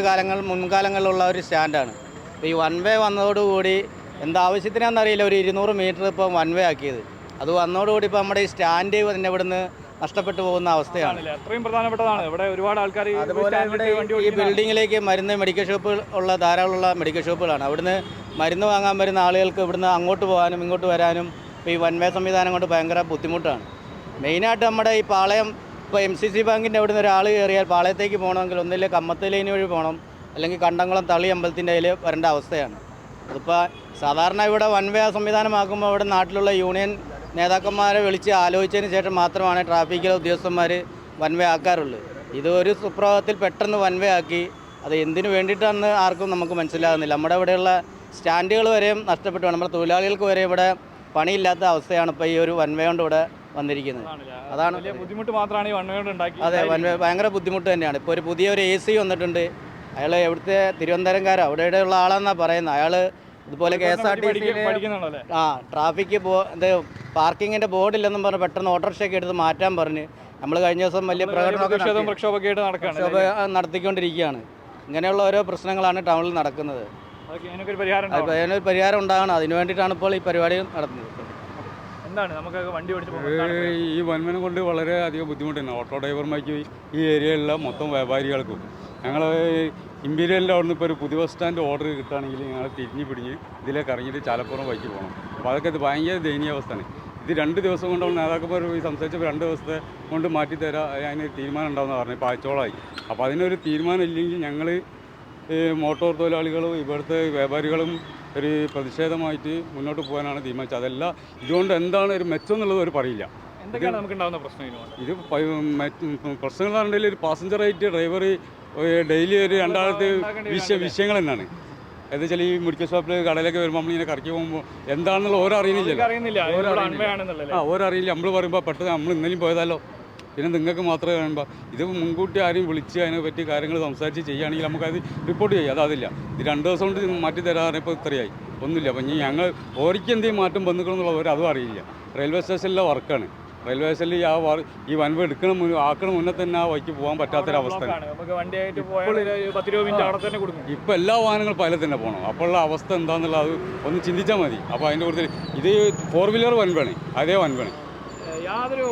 മുൻകാലങ്ങളിലുള്ള ഒരു സ്റ്റാൻഡാണ്. ഇപ്പോൾ ഈ വൺ വേ വന്നതോടുകൂടി എന്താവശ്യത്തിനാണെന്നറിയില്ല ഒരു 200 മീറ്റർ ഇപ്പോൾ വൺ വേ ആക്കിയത്. അത് വന്നതോടുകൂടി ഇപ്പോൾ നമ്മുടെ ഈ സ്റ്റാൻഡ് തന്നെ ഇവിടുന്ന് നഷ്ടപ്പെട്ടു പോകുന്ന അവസ്ഥയാണ്. അത്രയും പ്രധാനപ്പെട്ടതാണ്. ഇവിടെ ഒരുപാട് ആൾക്കാർ അതുപോലെ ഇവിടെ ഈ ബിൽഡിങ്ങിലേക്ക് മരുന്ന് മെഡിക്കൽ ഷോപ്പുകൾ ഉള്ള ധാരാളമുള്ള മെഡിക്കൽ ഷോപ്പുകളാണ്. അവിടുന്ന് മരുന്ന് വാങ്ങാൻ വരുന്ന ആളുകൾക്ക് ഇവിടുന്ന് അങ്ങോട്ട് പോകാനും ഇങ്ങോട്ട് വരാനും ഇപ്പോൾ ഈ വൺ വേ സംവിധാനം കൊണ്ട് ഭയങ്കര ബുദ്ധിമുട്ടാണ്. മെയിനായിട്ട് നമ്മുടെ ഈ പാളയം ഇപ്പോൾ MCC ബാങ്കിൻ്റെ അവിടുന്ന് ഒരാൾ കയറിയാൽ പാളയത്തേക്ക് പോകണമെങ്കിൽ ഒന്നില്ലേ കമ്മത്തലേനി വഴി പോകണം, അല്ലെങ്കിൽ കണ്ടംകുളം തളി അമ്പലത്തിൻ്റെ അതിൽ വരേണ്ട അവസ്ഥയാണ്. അതിപ്പോൾ സാധാരണ ഇവിടെ വൺ വേ സംവിധാനമാക്കുമ്പോൾ ഇവിടെ നാട്ടിലുള്ള യൂണിയൻ നേതാക്കന്മാരെ വിളിച്ച് ആലോചിച്ചതിന് ശേഷം മാത്രമാണ് ട്രാഫിക്കിലെ ഉദ്യോഗസ്ഥന്മാർ വൺ വേ ആക്കാറുള്ളത്. ഇത് ഒരു സുപ്രഭാതത്തിൽ പെട്ടെന്ന് വൺ വേ ആക്കി. അത് എന്തിനു വേണ്ടിയിട്ടാണെന്ന് ആർക്കും നമുക്ക് മനസ്സിലാകുന്നില്ല. നമ്മുടെ ഇവിടെയുള്ള സ്റ്റാൻഡുകൾ വരെയും നഷ്ടപ്പെട്ടു. നമ്മുടെ തൊഴിലാളികൾക്ക് വരെ ഇവിടെ പണിയില്ലാത്ത അവസ്ഥയാണ് ഇപ്പോൾ ഈ ഒരു വൺ വേ കൊണ്ട് ഇവിടെ വന്നിരിക്കുന്നത്. അതാണ് ബുദ്ധിമുട്ട് മാത്രമാണ് ഈ വൺ വേ കൊണ്ട് ഉണ്ടാക്കി. അതെ, വൺ വേ ഭയങ്കര ബുദ്ധിമുട്ട് തന്നെയാണ്. ഇപ്പോൾ ഒരു പുതിയൊരു AC വന്നിട്ടുണ്ട്. അയാൾ എവിടുത്തെ തിരുവനന്തപുരംകാരൻ അവിടെയുള്ള ആളാണെന്നാണ് പറയുന്നത്. അയാൾ ഇതുപോലെ KSRTC ട്രാഫിക്ക് ഇത് പാർക്കിങ്ങിൻ്റെ ബോർഡില്ലെന്നും പറഞ്ഞ് പെട്ടെന്ന് ഓട്ടോറിക്ഷയൊക്കെ എടുത്ത് മാറ്റാൻ പറഞ്ഞ് നമ്മൾ കഴിഞ്ഞ ദിവസം വലിയ പ്രകടനം നടത്തിക്കൊണ്ടിരിക്കുകയാണ്. ഇങ്ങനെയുള്ള ഓരോ പ്രശ്നങ്ങളാണ് ടൗണിൽ നടക്കുന്നത്. അതിനൊരു പരിഹാരം ഉണ്ടാകണം. അതിനു വേണ്ടിയിട്ടാണ് ഇപ്പോൾ ഈ പരിപാടി നടത്തുന്നത്. എന്താണ് നമുക്ക് വണ്ടി ഈ വൻമനം കൊണ്ട് വളരെ അധികം ബുദ്ധിമുട്ട് തന്നെ ഓട്ടോ ഡ്രൈവർമാർക്ക് ഈ ഏരിയയിലുള്ള മൊത്തം വ്യാപാരികൾക്കും. ഞങ്ങൾ ഇമ്പീരിയലിൻ്റെ അവിടെ നിന്ന് ഇപ്പോൾ ഒരു പുതിയ ബസ് സ്റ്റാൻഡ് ഓർഡർ കിട്ടുകയാണെങ്കിൽ ഞങ്ങൾ തിരിഞ്ഞ് പിടിഞ്ഞ് ഇതിലേക്ക് ഇറങ്ങിയിട്ട് ചാലപ്പുറം വഴിക്ക് പോകണം. അപ്പോൾ അതൊക്കെ ഇത് ഭയങ്കര ദയനീയാവസ്ഥയാണ്. ഇത് 2 ദിവസം കൊണ്ട് നേതാക്കന്മാർ പോയി സംസാരിച്ചപ്പോൾ 2 ദിവസത്തെ കൊണ്ട് മാറ്റിത്തരാം, അതിന് തീരുമാനം ഉണ്ടാവുമെന്ന് പറഞ്ഞു. ഇപ്പോൾ ആഴ്ചയോളമായി. അപ്പോൾ അതിനൊരു തീരുമാനം ഇല്ലെങ്കിൽ ഞങ്ങൾ മോട്ടോർ തൊഴിലാളികളും ഇവിടുത്തെ വ്യാപാരികളും ഒരു പ്രതിഷേധമായിട്ട് മുന്നോട്ട് പോകാനാണ് തീരുമാനിച്ചത്. അതല്ല ഇതുകൊണ്ട് എന്താണ് ഒരു മെച്ചം എന്നുള്ളത് അവർ പറയില്ല. എന്തൊക്കെയാണ് നമുക്കുണ്ടാകുന്ന പ്രശ്നം? ഇത് പ്രശ്നങ്ങൾ പറഞ്ഞിട്ടുണ്ടെങ്കിൽ ഒരു പാസഞ്ചറായിട്ട് ഡ്രൈവർ ഡെയിലി ഒരു 2000 വിഷയങ്ങൾ തന്നെയാണ്. എന്താ വെച്ചാൽ ഈ മെഡിക്കൽ ഷോപ്പിൽ കടയിലേക്ക് വരുമ്പോൾ നമ്മളിങ്ങനെ കറക്കി പോകുമ്പോൾ എന്താണെന്നുള്ള ഓരോ അറിയുന്നില്ല. ഓരോ അറിയില്ല. നമ്മൾ പറയുമ്പോൾ പെട്ടെന്ന് നമ്മൾ ഇന്നലെയും പോയതാലോ, പിന്നെ നിങ്ങൾക്ക് മാത്രമേ കാണുമ്പോൾ ഇത് മുൻകൂട്ടി ആരെയും വിളിച്ച് അതിനെ പറ്റി കാര്യങ്ങൾ സംസാരിച്ച് ചെയ്യുകയാണെങ്കിൽ നമുക്കത് റിപ്പോർട്ട് ചെയ്യാം. അതില്ല. ഇത് 2 ദിവസം കൊണ്ട് മാറ്റി തരാറ് ഇപ്പോൾ ഇത്രയായി ഒന്നുമില്ല. അപ്പം ഇനി ഞങ്ങൾ ഓരിക്ക് എന്തെങ്കിലും മാറ്റം വന്നിക്കണമെന്നുള്ളവർ അതും അറിയില്ല. റെയിൽവേ സ്റ്റേഷനിലെ വർക്കാണ്. റെയിൽവേ സ്റ്റേഷനിൽ ഈ വൺ വേ ആക്കണ മുന്നേ തന്നെ ആ വഴിക്ക് പോകാൻ പറ്റാത്തൊരവസ്ഥ. ഇപ്പോൾ എല്ലാ വാഹനങ്ങളും പല തന്നെ പോകണം. അപ്പോഴുള്ള അവസ്ഥ എന്താണെന്നുള്ളത് അത് ഒന്ന് ചിന്തിച്ചാൽ മതി. അപ്പോൾ അതിൻ്റെ കൂടുതൽ ഇത് 4 വീലർ വൺ വേണേ, അതേ വൺ വേണേ. യാതൊരു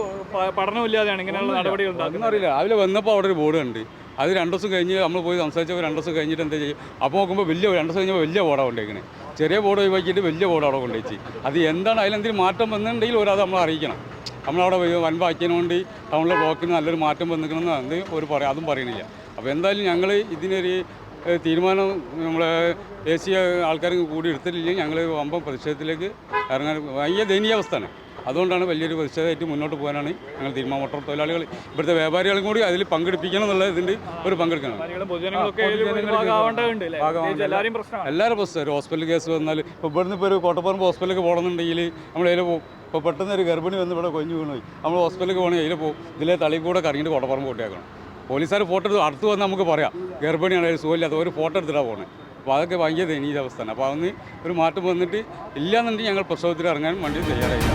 പഠനമില്ലാതെയാണ് ഇങ്ങനെയുള്ള നടപടികൾ ഉണ്ടാക്കുന്നത്. അറിയില്ല. രാവിലെ വന്നപ്പോൾ അവിടെ ഒരു ബോർഡ് ഉണ്ട്. അത് 2 ദിവസം കഴിഞ്ഞ് നമ്മൾ പോയി സംസാരിച്ചപ്പോൾ 2 ദിവസം കഴിഞ്ഞിട്ട് എന്താ ചെയ്യും? അപ്പോൾ നോക്കുമ്പോൾ 2 ദിവസം കഴിഞ്ഞപ്പോൾ വലിയ ബോർഡാണ് കൊണ്ടേക്കുന്നത്. ചെറിയ ബോർഡ് ഒഴിവാക്കിയിട്ട് വലിയ ബോർഡ് അവിടെ കൊണ്ടുവച്ച്. അത് എന്താണ് അതിലെന്തെങ്കിലും മാറ്റം വന്നിട്ടുണ്ടെങ്കിൽ ഒരാൾ നമ്മൾ അറിയിക്കണം. നമ്മളവിടെ വൻപാക്കിയതിന് വേണ്ടി ടൗണിലെ ബ്ലോക്കിന് നല്ലൊരു മാറ്റം വന്നിക്കണമെന്ന് ഒരു അതും പറയണില്ല. അപ്പോൾ എന്തായാലും ഞങ്ങൾ ഇതിനൊരു തീരുമാനം നമ്മളെ ദേശീയ ആൾക്കാർ കൂടി എടുത്തിട്ടില്ലെങ്കിൽ ഞങ്ങൾ വമ്പം പ്രതിഷേധത്തിലേക്ക് ഇറങ്ങാൻ വലിയ ദയനീയാവസ്ഥയാണ്. അതുകൊണ്ടാണ് വലിയൊരു പ്രതിഷേധമായിട്ട് മുന്നോട്ട് പോകാനാണ് ഞങ്ങൾ തീരുമാനം. മോട്ടോർ തൊഴിലാളികൾ ഇവിടുത്തെ വ്യാപാരികളും കൂടി അതിൽ പങ്കെടുപ്പിക്കണം എന്നുള്ള ഇതിൻ്റെ ഒരു പങ്കെടുക്കണം. എല്ലാവരും പ്രശ്നം. ഒരു ഹോസ്പിറ്റൽ കേസ് വന്നാൽ ഇപ്പോൾ ഇവിടുന്ന് ഇപ്പോൾ ഒരു കോട്ടപ്പറമ്പ് ഹോസ്പിറ്റലിലേക്ക് പോകണമെന്നുണ്ടെങ്കിൽ നമ്മൾ അതിൽ പോകും. ഇപ്പോൾ പെട്ടെന്ന് ഒരു ഗർഭിണി വന്ന് ഇവിടെ കൊഞ്ഞു വീണു പോയി. നമ്മൾ ഹോസ്പിറ്റലിലേക്ക് പോകണമെങ്കിൽ അതിൽ പോകും. ഇതിലെ തളി കൂടെ കറങ്ങിയിട്ട് കോട്ടപ്പറമ്പ് കൊട്ടിയാക്കണം. പോലീസുകാർ ഫോട്ടോ എടുത്ത് അടുത്ത് വന്ന് നമുക്ക് പറയാം ഗർഭിണിയാണ്, സുഖമില്ലാത്ത ഒരു ഫോട്ടോ എടുത്തിട്ടാണ് പോകുന്നത്. അപ്പോൾ അതൊക്കെ ഭയങ്കര ദയനീയ അവസ്ഥയാണ്. അപ്പോൾ അതൊന്ന് ഒരു മാറ്റം വന്നിട്ട് ഇല്ലാന്നുണ്ടെങ്കിൽ ഞങ്ങൾ പ്രസവത്തിൽ ഇറങ്ങാൻ വേണ്ടി തയ്യാറായില്ല.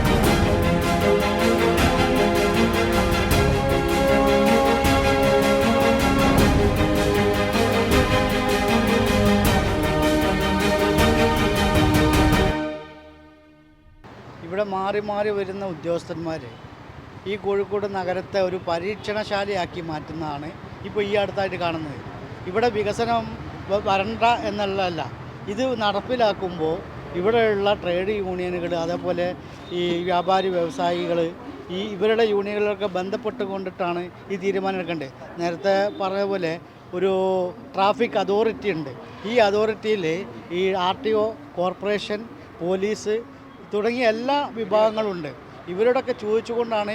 ഇവിടെ മാറി മാറി വരുന്ന ഉദ്യോഗസ്ഥന്മാർ ഈ കോഴിക്കോട് നഗരത്തെ ഒരു പരീക്ഷണശാലയാക്കി മാറ്റുന്നതാണ് ഇപ്പോൾ ഈ അടുത്തായിട്ട് കാണുന്നത്. ഇവിടെ വികസനം വരണ്ട എന്നുള്ളതല്ല, ഇത് നടപ്പിലാക്കുമ്പോൾ ഇവിടെയുള്ള ട്രേഡ് യൂണിയനുകൾ, അതേപോലെ ഈ വ്യാപാരി വ്യവസായികൾ, ഇവരുടെ യൂണിയനുകളൊക്കെ ബന്ധപ്പെട്ടുകൊണ്ടിട്ടാണ് ഈ തീരുമാനം എടുക്കേണ്ടത്. നേരത്തെ പറഞ്ഞ പോലെ ഒരു ട്രാഫിക് അതോറിറ്റി ഉണ്ട്. ഈ അതോറിറ്റിയിൽ ഈ RTO, കോർപ്പറേഷൻ, പോലീസ് തുടങ്ങിയ എല്ലാ വിഭാഗങ്ങളുണ്ട്. ഇവരോടൊക്കെ ചോദിച്ചുകൊണ്ടാണ്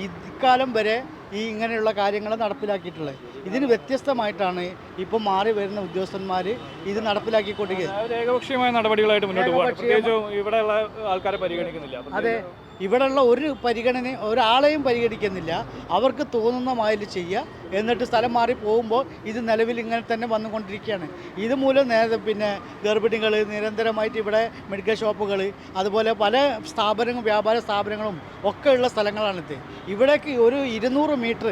ഇക്കാലം വരെ ഇങ്ങനെയുള്ള കാര്യങ്ങൾ നടപ്പിലാക്കിയിട്ടുള്ളത്. ഇതിന് വ്യത്യസ്തമായിട്ടാണ് ഇപ്പം മാറി വരുന്ന ഉദ്യോഗസ്ഥന്മാർ ഇത് നടപ്പിലാക്കിക്കൊണ്ടിരിക്കുന്നത്. ഏകപക്ഷീയമായ നടപടികളായിട്ട് മുന്നോട്ട് പോകാൻ പ്രത്യേകിച്ചും ഇവിടെയുള്ള ആൾക്കാരെ പരിഗണിക്കുന്നില്ല. അതെ, ഇവിടെയുള്ള ഒരു ഒരാളെയും പരിഗണിക്കുന്നില്ല. അവർക്ക് തോന്നുന്ന മാതിരി ചെയ്യുക, എന്നിട്ട് സ്ഥലം മാറി പോകുമ്പോൾ ഇത് നിലവിൽ ഇങ്ങനെ തന്നെ വന്നുകൊണ്ടിരിക്കുകയാണ്. ഇതുമൂലം ഗർഭിണികൾ നിരന്തരമായിട്ട് ഇവിടെ മെഡിക്കൽ ഷോപ്പുകൾ, അതുപോലെ പല വ്യാപാര സ്ഥാപനങ്ങളും ഒക്കെ ഉള്ള സ്ഥലങ്ങളാണിത്. ഇവിടേക്ക് ഒരു 200 മീറ്റർ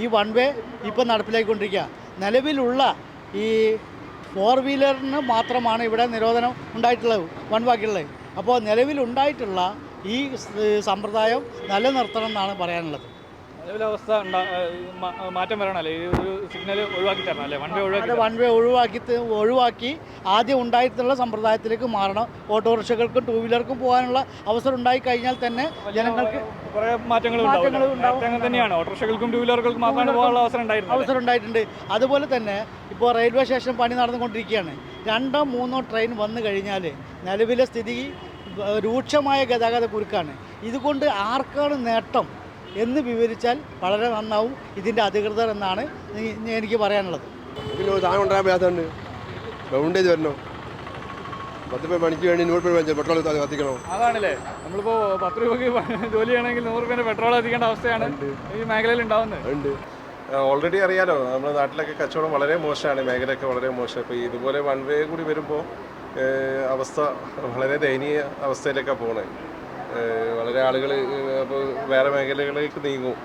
ഈ വൺ വേ ഇപ്പം നടപ്പിലാക്കിക്കൊണ്ടിരിക്കുക. നിലവിലുള്ള ഈ 4 വീലറിന് മാത്രമാണ് ഇവിടെ നിരോധനം ഉണ്ടായിട്ടുള്ളത്, വൺ വാക്കുള്ളത്. അപ്പോൾ നിലവിലുണ്ടായിട്ടുള്ള ഈ സമ്പ്രദായം നിലനിർത്തണം എന്നാണ് പറയാനുള്ളത്. നിലവിലെ അവസ്ഥ മാറ്റം വരണമല്ലേ, ഈ ഒരു സിഗ്നൽ ഒഴിവാക്കി തരണം അല്ലേ, വൺ വേ ഒഴിവാക്കി ആദ്യം ഉണ്ടായിട്ടുള്ള സമ്പ്രദായത്തിലേക്ക് മാറണം. ഓട്ടോറിക്ഷകൾക്കും 2 വീലർക്കും പോകാനുള്ള അവസരം ഉണ്ടായി കഴിഞ്ഞാൽ തന്നെ ജനങ്ങൾക്ക് കുറേ മാറ്റങ്ങൾ തന്നെയാണ്. ഓട്ടോറിക്ഷകൾക്കും 2 വീലറുകൾക്കും മാത്രമാണ് പോകാനുള്ള അവസരം ഉണ്ടായിട്ടുണ്ട്. അതുപോലെ തന്നെ ഇപ്പോൾ റെയിൽവേ സ്റ്റേഷൻ പണി നടന്നുകൊണ്ടിരിക്കുകയാണ്. 2 or 3 ട്രെയിൻ വന്നു കഴിഞ്ഞാൽ നിലവിലെ സ്ഥിതി രൂക്ഷമായ ഗതാഗത കുരുക്കാണ്. ഇതുകൊണ്ട് ആർക്കാണ് നേട്ടം എന്ന് വിവരിച്ചാൽ വളരെ നന്നാവും ഇതിൻ്റെ അധികൃതർ എന്നാണ് എനിക്ക് പറയാനുള്ളത്. സാധനം ഉണ്ടാകാൻ പ്രയാസമുണ്ട്, ബൗണ്ടേജ് വരണോ, 10 രൂപ പണിക്ക് വേണ്ടി 100 രൂപ പെട്രോൾ കത്തിക്കണോ? അതാണല്ലേ, നമ്മളിപ്പോൾ 10 രൂപയ്ക്ക് ജോലി ചെയ്യണമെങ്കിൽ 100 രൂപേൻ്റെ പെട്രോൾ എത്തിക്കേണ്ട അവസ്ഥയാണ് ഈ മേഖലയിൽ ഉണ്ടാവുന്നത്. ഓൾറെഡി അറിയാലോ, നമ്മുടെ നാട്ടിലൊക്കെ കച്ചവടം വളരെ മോശമാണ്, മേഖലയൊക്കെ വളരെ മോശം. ഇപ്പോൾ ഇതുപോലെ വൺ വേ കൂടി വരുമ്പോൾ അവസ്ഥ വളരെ ദയനീയ അവസ്ഥയിലേക്കാണ് പോകുന്നത്. വളരെ ആളുകൾ അപ്പോൾ വേറെ മേഖലകളിലേക്ക് നീങ്ങും.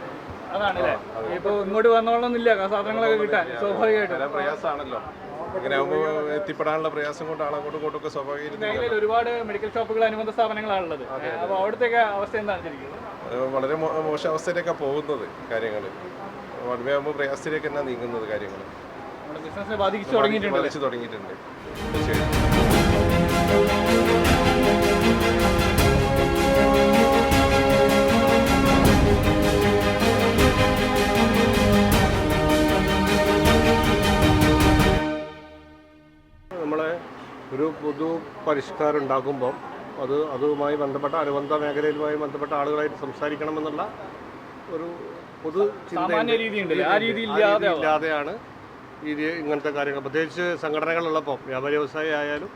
അതാണല്ലേ, ഇപ്പോൾ ഇങ്ങോട്ട് വന്നോളന്നില്ല സാധനങ്ങളൊക്കെ കിട്ടാൻ സ്വാഭാവികമായിട്ടും പ്രയാസമാണല്ലോ. ഇങ്ങനെ ആകുമ്പോൾ എത്തിപ്പെടാനുള്ള പ്രയാസം കൊണ്ടാണ് അങ്ങോട്ടും ഇങ്ങോട്ടൊക്കെ സ്വാഭാവികമായിട്ട്. മേഖലയിൽ ഒരുപാട് മെഡിക്കൽ ഷോപ്പുകൾ, അനുബന്ധ സ്ഥാപനങ്ങളാണുള്ളത്. അപ്പോൾ അവിടുത്തെ അവസ്ഥ എന്താണ്? വളരെ മോശം അവസ്ഥയിലേക്കാണ് പോകുന്നത് കാര്യങ്ങൾ. വൺ വേ ആകുമ്പോൾ പ്രയാസത്തിലേക്ക് തന്നെ നീങ്ങുന്നത് കാര്യങ്ങൾ. ബിസിനസ്സിനെ ബാധിച്ചു തുടങ്ങിയിട്ടുണ്ട്. നമ്മളെ ഒരു പൊതു പരിഷ്കാരം ഉണ്ടാക്കുമ്പം അതുമായി ബന്ധപ്പെട്ട അനുബന്ധ മേഖലയിലുമായി ബന്ധപ്പെട്ട ആളുകളായിട്ട് സംസാരിക്കണമെന്നുള്ള ഒരു പൊതു ഇല്ലാതെയാണ് ഇങ്ങനത്തെ കാര്യങ്ങൾ. പ്രത്യേകിച്ച് സംഘടനകളുള്ളപ്പോൾ വ്യാപാരി വ്യവസായി ആയാലും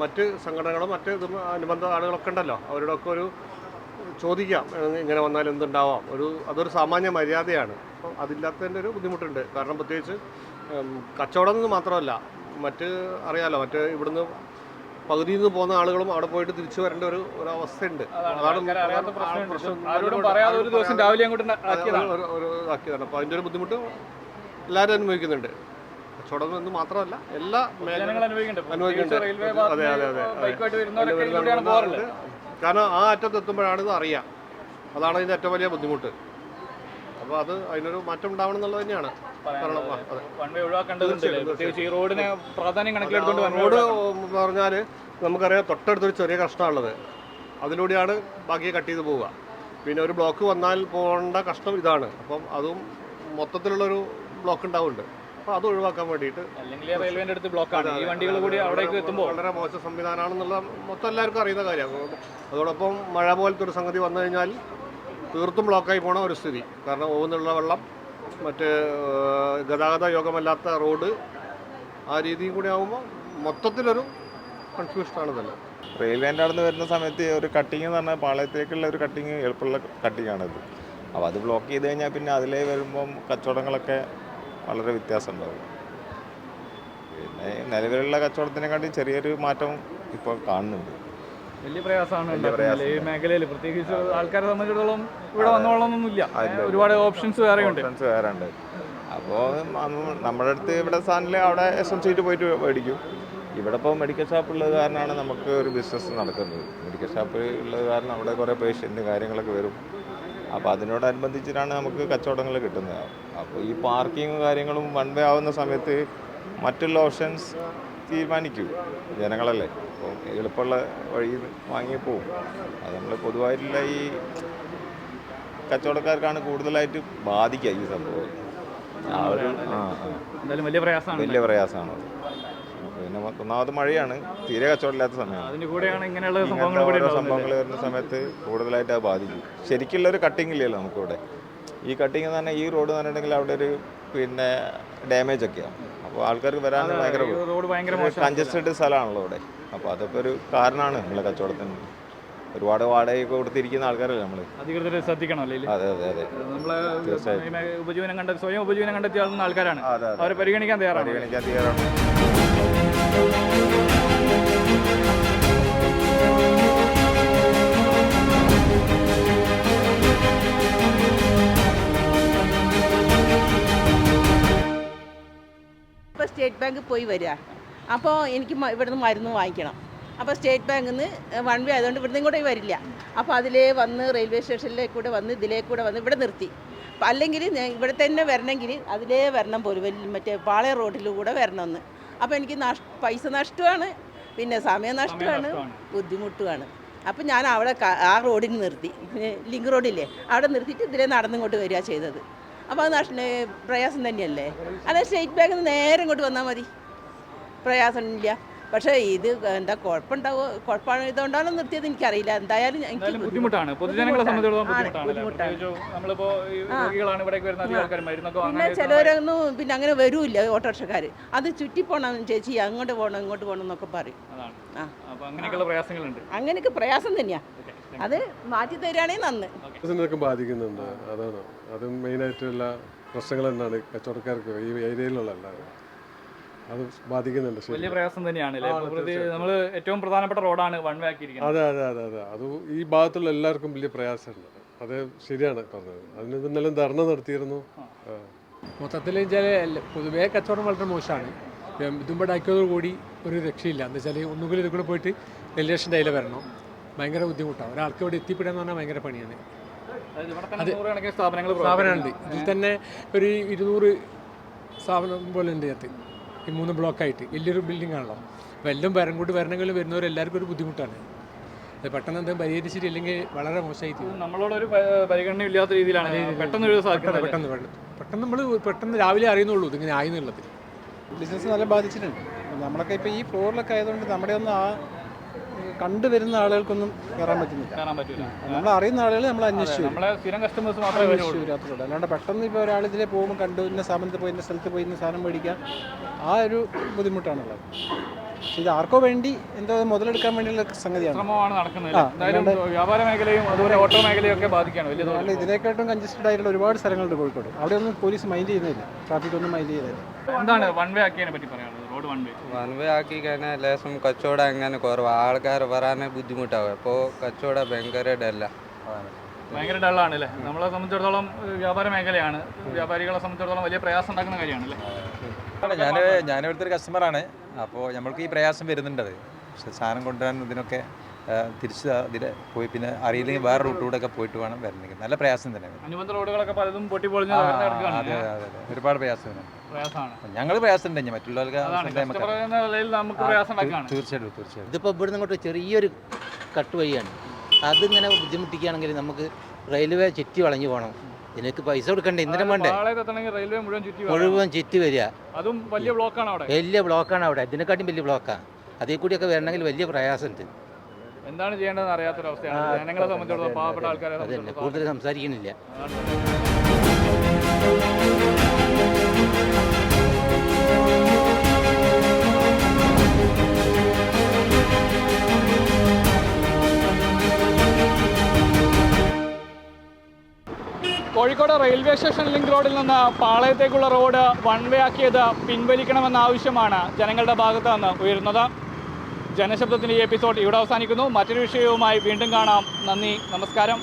മറ്റ് സംഘടനകളും മറ്റ് അനുബന്ധ ആളുകളൊക്കെ ഉണ്ടല്ലോ, അവരോടൊക്കെ ഒരു ചോദിക്കാം, ഇങ്ങനെ വന്നാൽ എന്തുണ്ടാവാം, അതൊരു സാമാന്യ മര്യാദയാണ്. അപ്പോൾ അതില്ലാത്തതിൻ്റെ ഒരു ബുദ്ധിമുട്ടുണ്ട്. കാരണം പ്രത്യേകിച്ച് കച്ചവടം എന്ന് മാത്രമല്ല, അറിയാലോ, ഇവിടുന്ന് പകുതിയിൽ നിന്ന് പോകുന്ന ആളുകളും അവിടെ പോയിട്ട് തിരിച്ചു വരേണ്ട ഒരു അവസ്ഥയുണ്ട്. ആക്കിയതാണ്. അപ്പോൾ അതിൻ്റെ ഒരു ബുദ്ധിമുട്ട് എല്ലാവരും അനുഭവിക്കുന്നുണ്ട്. കച്ചവടം എന്ന് മാത്രമല്ല എല്ലാ അനുഭവിക്കുന്നുണ്ട്. അതെ. കാരണം ആ അറ്റത്തെത്തുമ്പോഴാണ് ഇത് അറിയാം. അതാണ് ഇതിൻ്റെ ഏറ്റവും വലിയ ബുദ്ധിമുട്ട്. അപ്പോൾ അതിനൊരു മാറ്റം ഉണ്ടാവണം എന്നുള്ളത് തന്നെയാണ്. റോഡ് പറഞ്ഞാൽ നമുക്കറിയാം, തൊട്ടടുത്തൊരു ചെറിയ കഷ്ണമുള്ളത്, അതിലൂടെയാണ് ബാക്കി കട്ട് ചെയ്ത് പോവുക. പിന്നെ ഒരു ബ്ലോക്ക് വന്നാൽ പോകേണ്ട കഷ്ണം ഇതാണ്. അപ്പം അതും മൊത്തത്തിലുള്ളൊരു ബ്ലോക്ക് ഉണ്ടാവുന്നുണ്ട്. അപ്പോൾ അത് ഒഴിവാക്കാൻ വേണ്ടിയിട്ട് വളരെ മോശം സംവിധാനമാണെന്നുള്ള മൊത്തം എല്ലാവർക്കും അറിയുന്ന കാര്യമാണ്. അതോടൊപ്പം മഴ പോലത്തെ ഒരു സംഗതി വന്നു കഴിഞ്ഞാൽ തീർത്തും ബ്ലോക്കായി പോണ ഒരു സ്ഥിതി. കാരണം ഓവുന്നുള്ള വെള്ളം, മറ്റ് ഗതാഗത യോഗ്യമല്ലാത്ത റോഡ്, ആ രീതിയും കൂടി ആകുമ്പോൾ മൊത്തത്തിലൊരു കൺഫ്യൂഷനാണ് ഇതല്ല. റെയിൽവേൻ്റെ അവിടെ നിന്ന് വരുന്ന സമയത്ത് ഒരു കട്ടിങ് എന്ന് പറഞ്ഞാൽ പാളയത്തേക്കുള്ള ഒരു കട്ടിങ് എളുപ്പമുള്ള കട്ടിങ്ങാണിത്. അപ്പോൾ അത് ബ്ലോക്ക് ചെയ്ത് കഴിഞ്ഞാൽ പിന്നെ അതിലേ വരുമ്പം കച്ചവടങ്ങളൊക്കെ വളരെ വ്യത്യാസം ഉണ്ടാവും. പിന്നെ നിലവിലുള്ള കച്ചവടത്തിനെക്കാട്ടി ചെറിയൊരു മാറ്റം ഇപ്പോൾ കാണുന്നുണ്ട്. വലിയ പ്രയാസമാണ് ഈ മേഖലയിൽ, പ്രത്യേകിച്ച് ആൾക്കാരെ സംബന്ധിച്ചിടത്തോളം ഇവിടെ വന്നോളണമെന്നില്ല, ഒരുപാട് ഓപ്ഷൻസ് വേറെ ഉണ്ട്. അപ്പോൾ നമ്മുടെ അടുത്ത് ഇവിടെ സാധനം അവിടെ SMCT പോയിട്ട് മേടിക്കും. ഇവിടെ ഇപ്പോൾ മെഡിക്കൽ ഷോപ്പ് ഉള്ളത് കാരണമാണ് നമുക്ക് ഒരു ബിസിനസ് നടക്കുന്നത്. മെഡിക്കൽ ഷോപ്പ് ഉള്ളത് കാരണം അവിടെ കുറേ പേഷ്യൻ്റ് കാര്യങ്ങളൊക്കെ വരും. അപ്പോൾ അതിനോടനുബന്ധിച്ചിട്ടാണ് നമുക്ക് കച്ചവടങ്ങൾ കിട്ടുന്നത്. അപ്പോൾ ഈ പാർക്കിങ്ങും കാര്യങ്ങളും വൺ വേ ആവുന്ന സമയത്ത് മറ്റുള്ള ഓപ്ഷൻസ് തീരുമാനിക്കൂ ജനങ്ങളല്ലേ. അപ്പോൾ എളുപ്പമുള്ള വഴി വാങ്ങി പോവും. അത് നമ്മൾ പൊതുവായിട്ടുള്ള ഈ കച്ചവടക്കാർക്കാണ് കൂടുതലായിട്ട് ബാധിക്കുക ഈ സംഭവം. വലിയ പ്രയാസമാണ്. പിന്നെ ഒന്നാമത് മഴയാണ്, തീരെ കച്ചവടമില്ലാത്ത സമയമാണ്. ഇങ്ങനെയുള്ള സംഭവങ്ങൾ വരുന്ന സമയത്ത് കൂടുതലായിട്ട് അത് ബാധിക്കും. ശരിക്കുള്ളൊരു കട്ടിങ് ഇല്ലല്ലോ നമുക്കിവിടെ. ഈ കട്ടിങ് എന്ന് പറഞ്ഞാൽ ഈ റോഡ് എന്ന് പറഞ്ഞിട്ടുണ്ടെങ്കിൽ അവിടെ ഒരു ഡാമേജ് ഒക്കെയാണ്. അപ്പോൾ ആൾക്കാർക്ക് വരാൻ ഭയങ്കര കൺജസ്റ്റഡ് സ്ഥലമാണല്ലോ ഇവിടെ. അപ്പോൾ അതൊക്കെ ഒരു കാരണമാണ് നമ്മളെ കച്ചവടത്തിന്. ഒരുപാട് വാടകയൊക്കെ കൊടുത്തിരിക്കുന്ന ആൾക്കാരല്ലേ നമ്മൾ. അധികൃതർ ശ്രദ്ധിക്കണം. അതെ. നമ്മളെ സ്വയം ഉപജീവനം കണ്ടെത്തിയ ആൾക്കാരാണ്. അവരെ പരിഗണിക്കാൻ തയ്യാറാണ്. ഇപ്പോൾ സ്റ്റേറ്റ് ബാങ്ക് പോയി വരിക, അപ്പോൾ എനിക്ക് ഇവിടുന്ന് മരുന്ന് വാങ്ങിക്കണം. അപ്പോൾ സ്റ്റേറ്റ് ബാങ്കിൽ നിന്ന് വൺ വേ ആയതുകൊണ്ട് ഇവിടുന്ന് ഇങ്ങോട്ടേ വരില്ല. അപ്പോൾ അതിലേ വന്ന് റെയിൽവേ സ്റ്റേഷനിലേക്കൂടെ വന്ന് ഇതിലേക്കൂടെ വന്ന് ഇവിടെ നിർത്തി. അല്ലെങ്കിൽ ഇവിടെ തന്നെ വരണമെങ്കിൽ അതിലേ വരണം പോലും മറ്റേ പാളയം റോഡിലൂടെ വരണമെന്ന്. അപ്പോൾ എനിക്ക് പൈസ നഷ്ടമാണ്, പിന്നെ സമയം നഷ്ടമാണ്, ബുദ്ധിമുട്ടുമാണ്. അപ്പോൾ ഞാൻ അവിടെ ആ റോഡിന് നിർത്തി, ലിങ്ക് റോഡില്ലേ അവിടെ നിർത്തിയിട്ട് ഇതിലേ നടന്നിങ്ങോട്ട് വരിക ചെയ്തത്. അപ്പോൾ അത് പ്രയാസം തന്നെയല്ലേ. അല്ലെ സ്റ്റേറ്റ് ബാങ്കിൽ നിന്ന് നേരെ ഇങ്ങോട്ട് വന്നാൽ മതി, പ്രയാസമില്ല. പക്ഷേ ഇത് എന്താ കുഴപ്പമുണ്ടാവോ, കുഴപ്പമാണ് ഇതുകൊണ്ടാണോ നിർത്തിയത് എനിക്കറിയില്ല. എന്തായാലും എനിക്ക് ബുദ്ധിമുട്ടാണ്, പൊതുജനങ്ങളെ സംബന്ധിച്ചിടത്തോളം ബുദ്ധിമുട്ടാണ്. പിന്നെ ചിലവരൊന്നും പിന്നെ അങ്ങനെ വരൂല്ല ഓട്ടോറിക്ഷക്കാർ. അത് ചുറ്റി പോകണം ചേച്ചി, അങ്ങോട്ട് പോകണം ഇങ്ങോട്ട് പോകണം എന്നൊക്കെ പറയും. അങ്ങനെയൊക്കെ പ്രയാസം തന്നെയാണ്. അത് മാറ്റി തരികയാണെങ്കിൽ നന്ന്. ബാധിക്കുന്നുണ്ട്. അതാണ് അത് മെയിനായിട്ടുള്ള പ്രശ്നങ്ങൾ തന്നെയാണ് കച്ചവടക്കാർക്ക് ഈ ഏരിയയിലുള്ള എല്ലാവരും അത് ബാധിക്കുന്നുണ്ട്. വലിയ പ്രയാസം തന്നെയാണ്. നമ്മൾ ഏറ്റവും പ്രധാനപ്പെട്ട റോഡാണ് വൺ വേ ആക്കിയിരിക്കുന്നത്. അതെ അതെ അതെ അതെ അത് ഈ ഭാഗത്തുള്ള എല്ലാവർക്കും വലിയ പ്രയാസമുണ്ട്. അത് ശരിയാണ് പറഞ്ഞത്. അതിന് ഇന്നെല്ലാം ധർണ നടത്തിയിരുന്നു. മൊത്തത്തിൽ വെച്ചാൽ പൊതുവേ കച്ചവടം വളരെ മോശമാണ്. ഇതുമ്പോഴാക്കിയതോടുകൂടി ഒരു രക്ഷയില്ല. എന്താ വെച്ചാൽ ഒന്നുകിൽ ഇത് കൂടെ പോയിട്ട് റെയിൽവേ സ്റ്റേഷൻ്റെ അതിൽ വരണം, ഭയങ്കര ബുദ്ധിമുട്ടാണ്. ഒരാൾക്ക് ഇവിടെ എത്തിപ്പെടാന്ന് പറഞ്ഞാൽ ഭയങ്കര പണിയാണ്. സ്ഥാപനമുണ്ട്. ഇതിൽ തന്നെ ഒരു 200 സ്ഥാപനം പോലെ ഉണ്ട് ഇതിനകത്ത്. ഈ 3 ബ്ലോക്കായിട്ട് വലിയൊരു ബിൽഡിംഗ് ആണല്ലോ. അപ്പോൾ എല്ലാം കൂടി വരണമെങ്കിലും വരുന്നവരെല്ലാവർക്കും ഒരു ബുദ്ധിമുട്ടാണ്. അത് പെട്ടെന്ന് എന്തെങ്കിലും പരിഹരിച്ചിട്ടില്ലെങ്കിൽ വളരെ മോശമായി തീരും. നമ്മളോടൊരു പരിഗണന ഇല്ലാത്ത രീതിയിലാണ് പെട്ടെന്ന് നമ്മൾ രാവിലെ അറിയുന്നുള്ളൂ ഇതിങ്ങനെ ആയി എന്നുള്ളത്. ബിസിനസ് നല്ല ബാധിച്ചിട്ടുണ്ട്. നമ്മളൊക്കെ ഇപ്പോൾ ഈ ഫ്ലോറിലൊക്കെ ആയതുകൊണ്ട് നമ്മുടെ ഒന്നും ആ കണ്ടുവരുന്ന ആളുകൾക്കൊന്നും കയറാൻ പറ്റില്ല. നമ്മൾ അറിയുന്ന ആളുകൾ നമ്മൾ അന്വേഷിച്ചു വരാത്തുള്ളൂ. അല്ലാണ്ട് പെട്ടെന്ന് ഇപ്പോൾ ഒരാൾ ഇതിലെ പോകുമ്പോൾ കണ്ടു ഇന്ന സ്ഥാപനത്തിൽ പോയി ഇന്ന സ്ഥലത്ത് പോയി ഇന്ന സാധനം മേടിക്കാൻ ആ ഒരു ബുദ്ധിമുട്ടാണുള്ളത്. പക്ഷെ ഇത് ആർക്കോ വേണ്ടി എന്തോ മുതലെടുക്കാൻ വേണ്ടിയുള്ള സംഗതിയാണ്. വ്യാപാര മേഖലയും അതുപോലെ ഓട്ടോ മേഖലയും ഒക്കെ ബാധിക്കുകയാണ്. ഇതിനെക്കാട്ടും കൺജസ്റ്റഡ് ആയിട്ടുള്ള ഒരുപാട് സ്ഥലങ്ങളുണ്ട് കോഴിക്കോട്. അവിടെ ഒന്നും പോലീസ് മൈൻഡ് ചെയ്യുന്നില്ല, ട്രാഫിക് ഒന്നും മൈൻഡ് ചെയ്യുന്നില്ല. എന്താണ് വൺ വേ ആക്കിയതിനെ പറ്റി പറയാനുള്ളത്? റോഡ് വൺ വേ ആക്കി കഴിഞ്ഞാൽ ലേശം കച്ചവടം അങ്ങനെ കുറവ്, ആൾക്കാർ വരാനേ ബുദ്ധിമുട്ടാവും. അപ്പോൾ കച്ചവടം ഭയങ്കര ഡള്ളാണ് അല്ലേ? നമ്മളെ സംബന്ധിച്ചിടത്തോളം വ്യാപാര മേഖലയാണ്, വ്യാപാരികളെ സംബന്ധിച്ചിടത്തോളം വലിയ പ്രയാസം ഉണ്ടാക്കുന്ന കാര്യമാണല്ലേ? ഞാനിവിടുത്തെ ഒരു കസ്റ്റമറാണ്. അപ്പോൾ നമ്മൾക്ക് ഈ പ്രയാസം വരുന്നുണ്ട്. പക്ഷേ സാധനം കൊണ്ടുവരാൻ ഇതിനൊക്കെ തിരിച്ച് ഇതിൽ പോയി പിന്നെ അറിയില്ലെങ്കിൽ വേറെ റൂട്ടിലൂടെ ഒക്കെ പോയിട്ട് വേണം വരണമെങ്കിൽ നല്ല പ്രയാസം തന്നെ. അനുബന്ധ റോഡുകളൊക്കെ പലതും പൊട്ടിപ്പൊളിഞ്ഞ് അതെ അതെ ഒരുപാട് പ്രയാസമാണ്. ഞങ്ങൾ പ്രയാസം ഉണ്ട്, മറ്റുള്ളവർക്ക് തീർച്ചയായിട്ടും. ഇതിപ്പോൾ ഇവിടുന്ന് ഇങ്ങോട്ട് ചെറിയൊരു കട്ട് വഴിയാണ്. അതിങ്ങനെ ബുദ്ധിമുട്ടിക്കുകയാണെങ്കിൽ നമുക്ക് റെയിൽവേ ചുറ്റി വളഞ്ഞു പോകണം. ഇതിനൊക്കെ പൈസ കൊടുക്കണ്ടേ, ഇന്ധനം വേണ്ടേ? മുഴുവൻ ചുറ്റി വരിക. അതും വലിയ ബ്ലോക്കാണ് അവിടെ. വലിയ ബ്ലോക്കാണ് അവിടെ, ഇതിനെക്കാട്ടും വലിയ ബ്ലോക്കാണ്. അതേ കൂടിയൊക്കെ വരണമെങ്കിൽ വലിയ പ്രയാസമുണ്ട്. എന്താണ് ചെയ്യേണ്ടതെന്ന് അറിയാത്തൊരവസ്ഥയാണ് ജനങ്ങളെ സംബന്ധിച്ചിടത്തോളം, പാവപ്പെട്ട ആൾക്കാരെ. അതന്നെ, കൂടുതൽ സംസാരിക്കുന്നില്ല. കോഴിക്കോട് റെയിൽവേ സ്റ്റേഷൻ ലിങ്ക് റോഡിൽ നിന്ന് പാളയത്തേക്കുള്ള റോഡ് വൺ വേ ആക്കിയത് പിൻവലിക്കണമെന്ന ആവശ്യമാണ് ജനങ്ങളുടെ ഭാഗത്ത് നിന്ന് ഉയരുന്നത്. ജനശബ്ദത്തിൻ്റെ ഈ എപ്പിസോഡ് ഇവിടെ അവസാനിക്കുന്നു. മറ്റൊരു വിഷയവുമായി വീണ്ടും കാണാം. നന്ദി, നമസ്കാരം.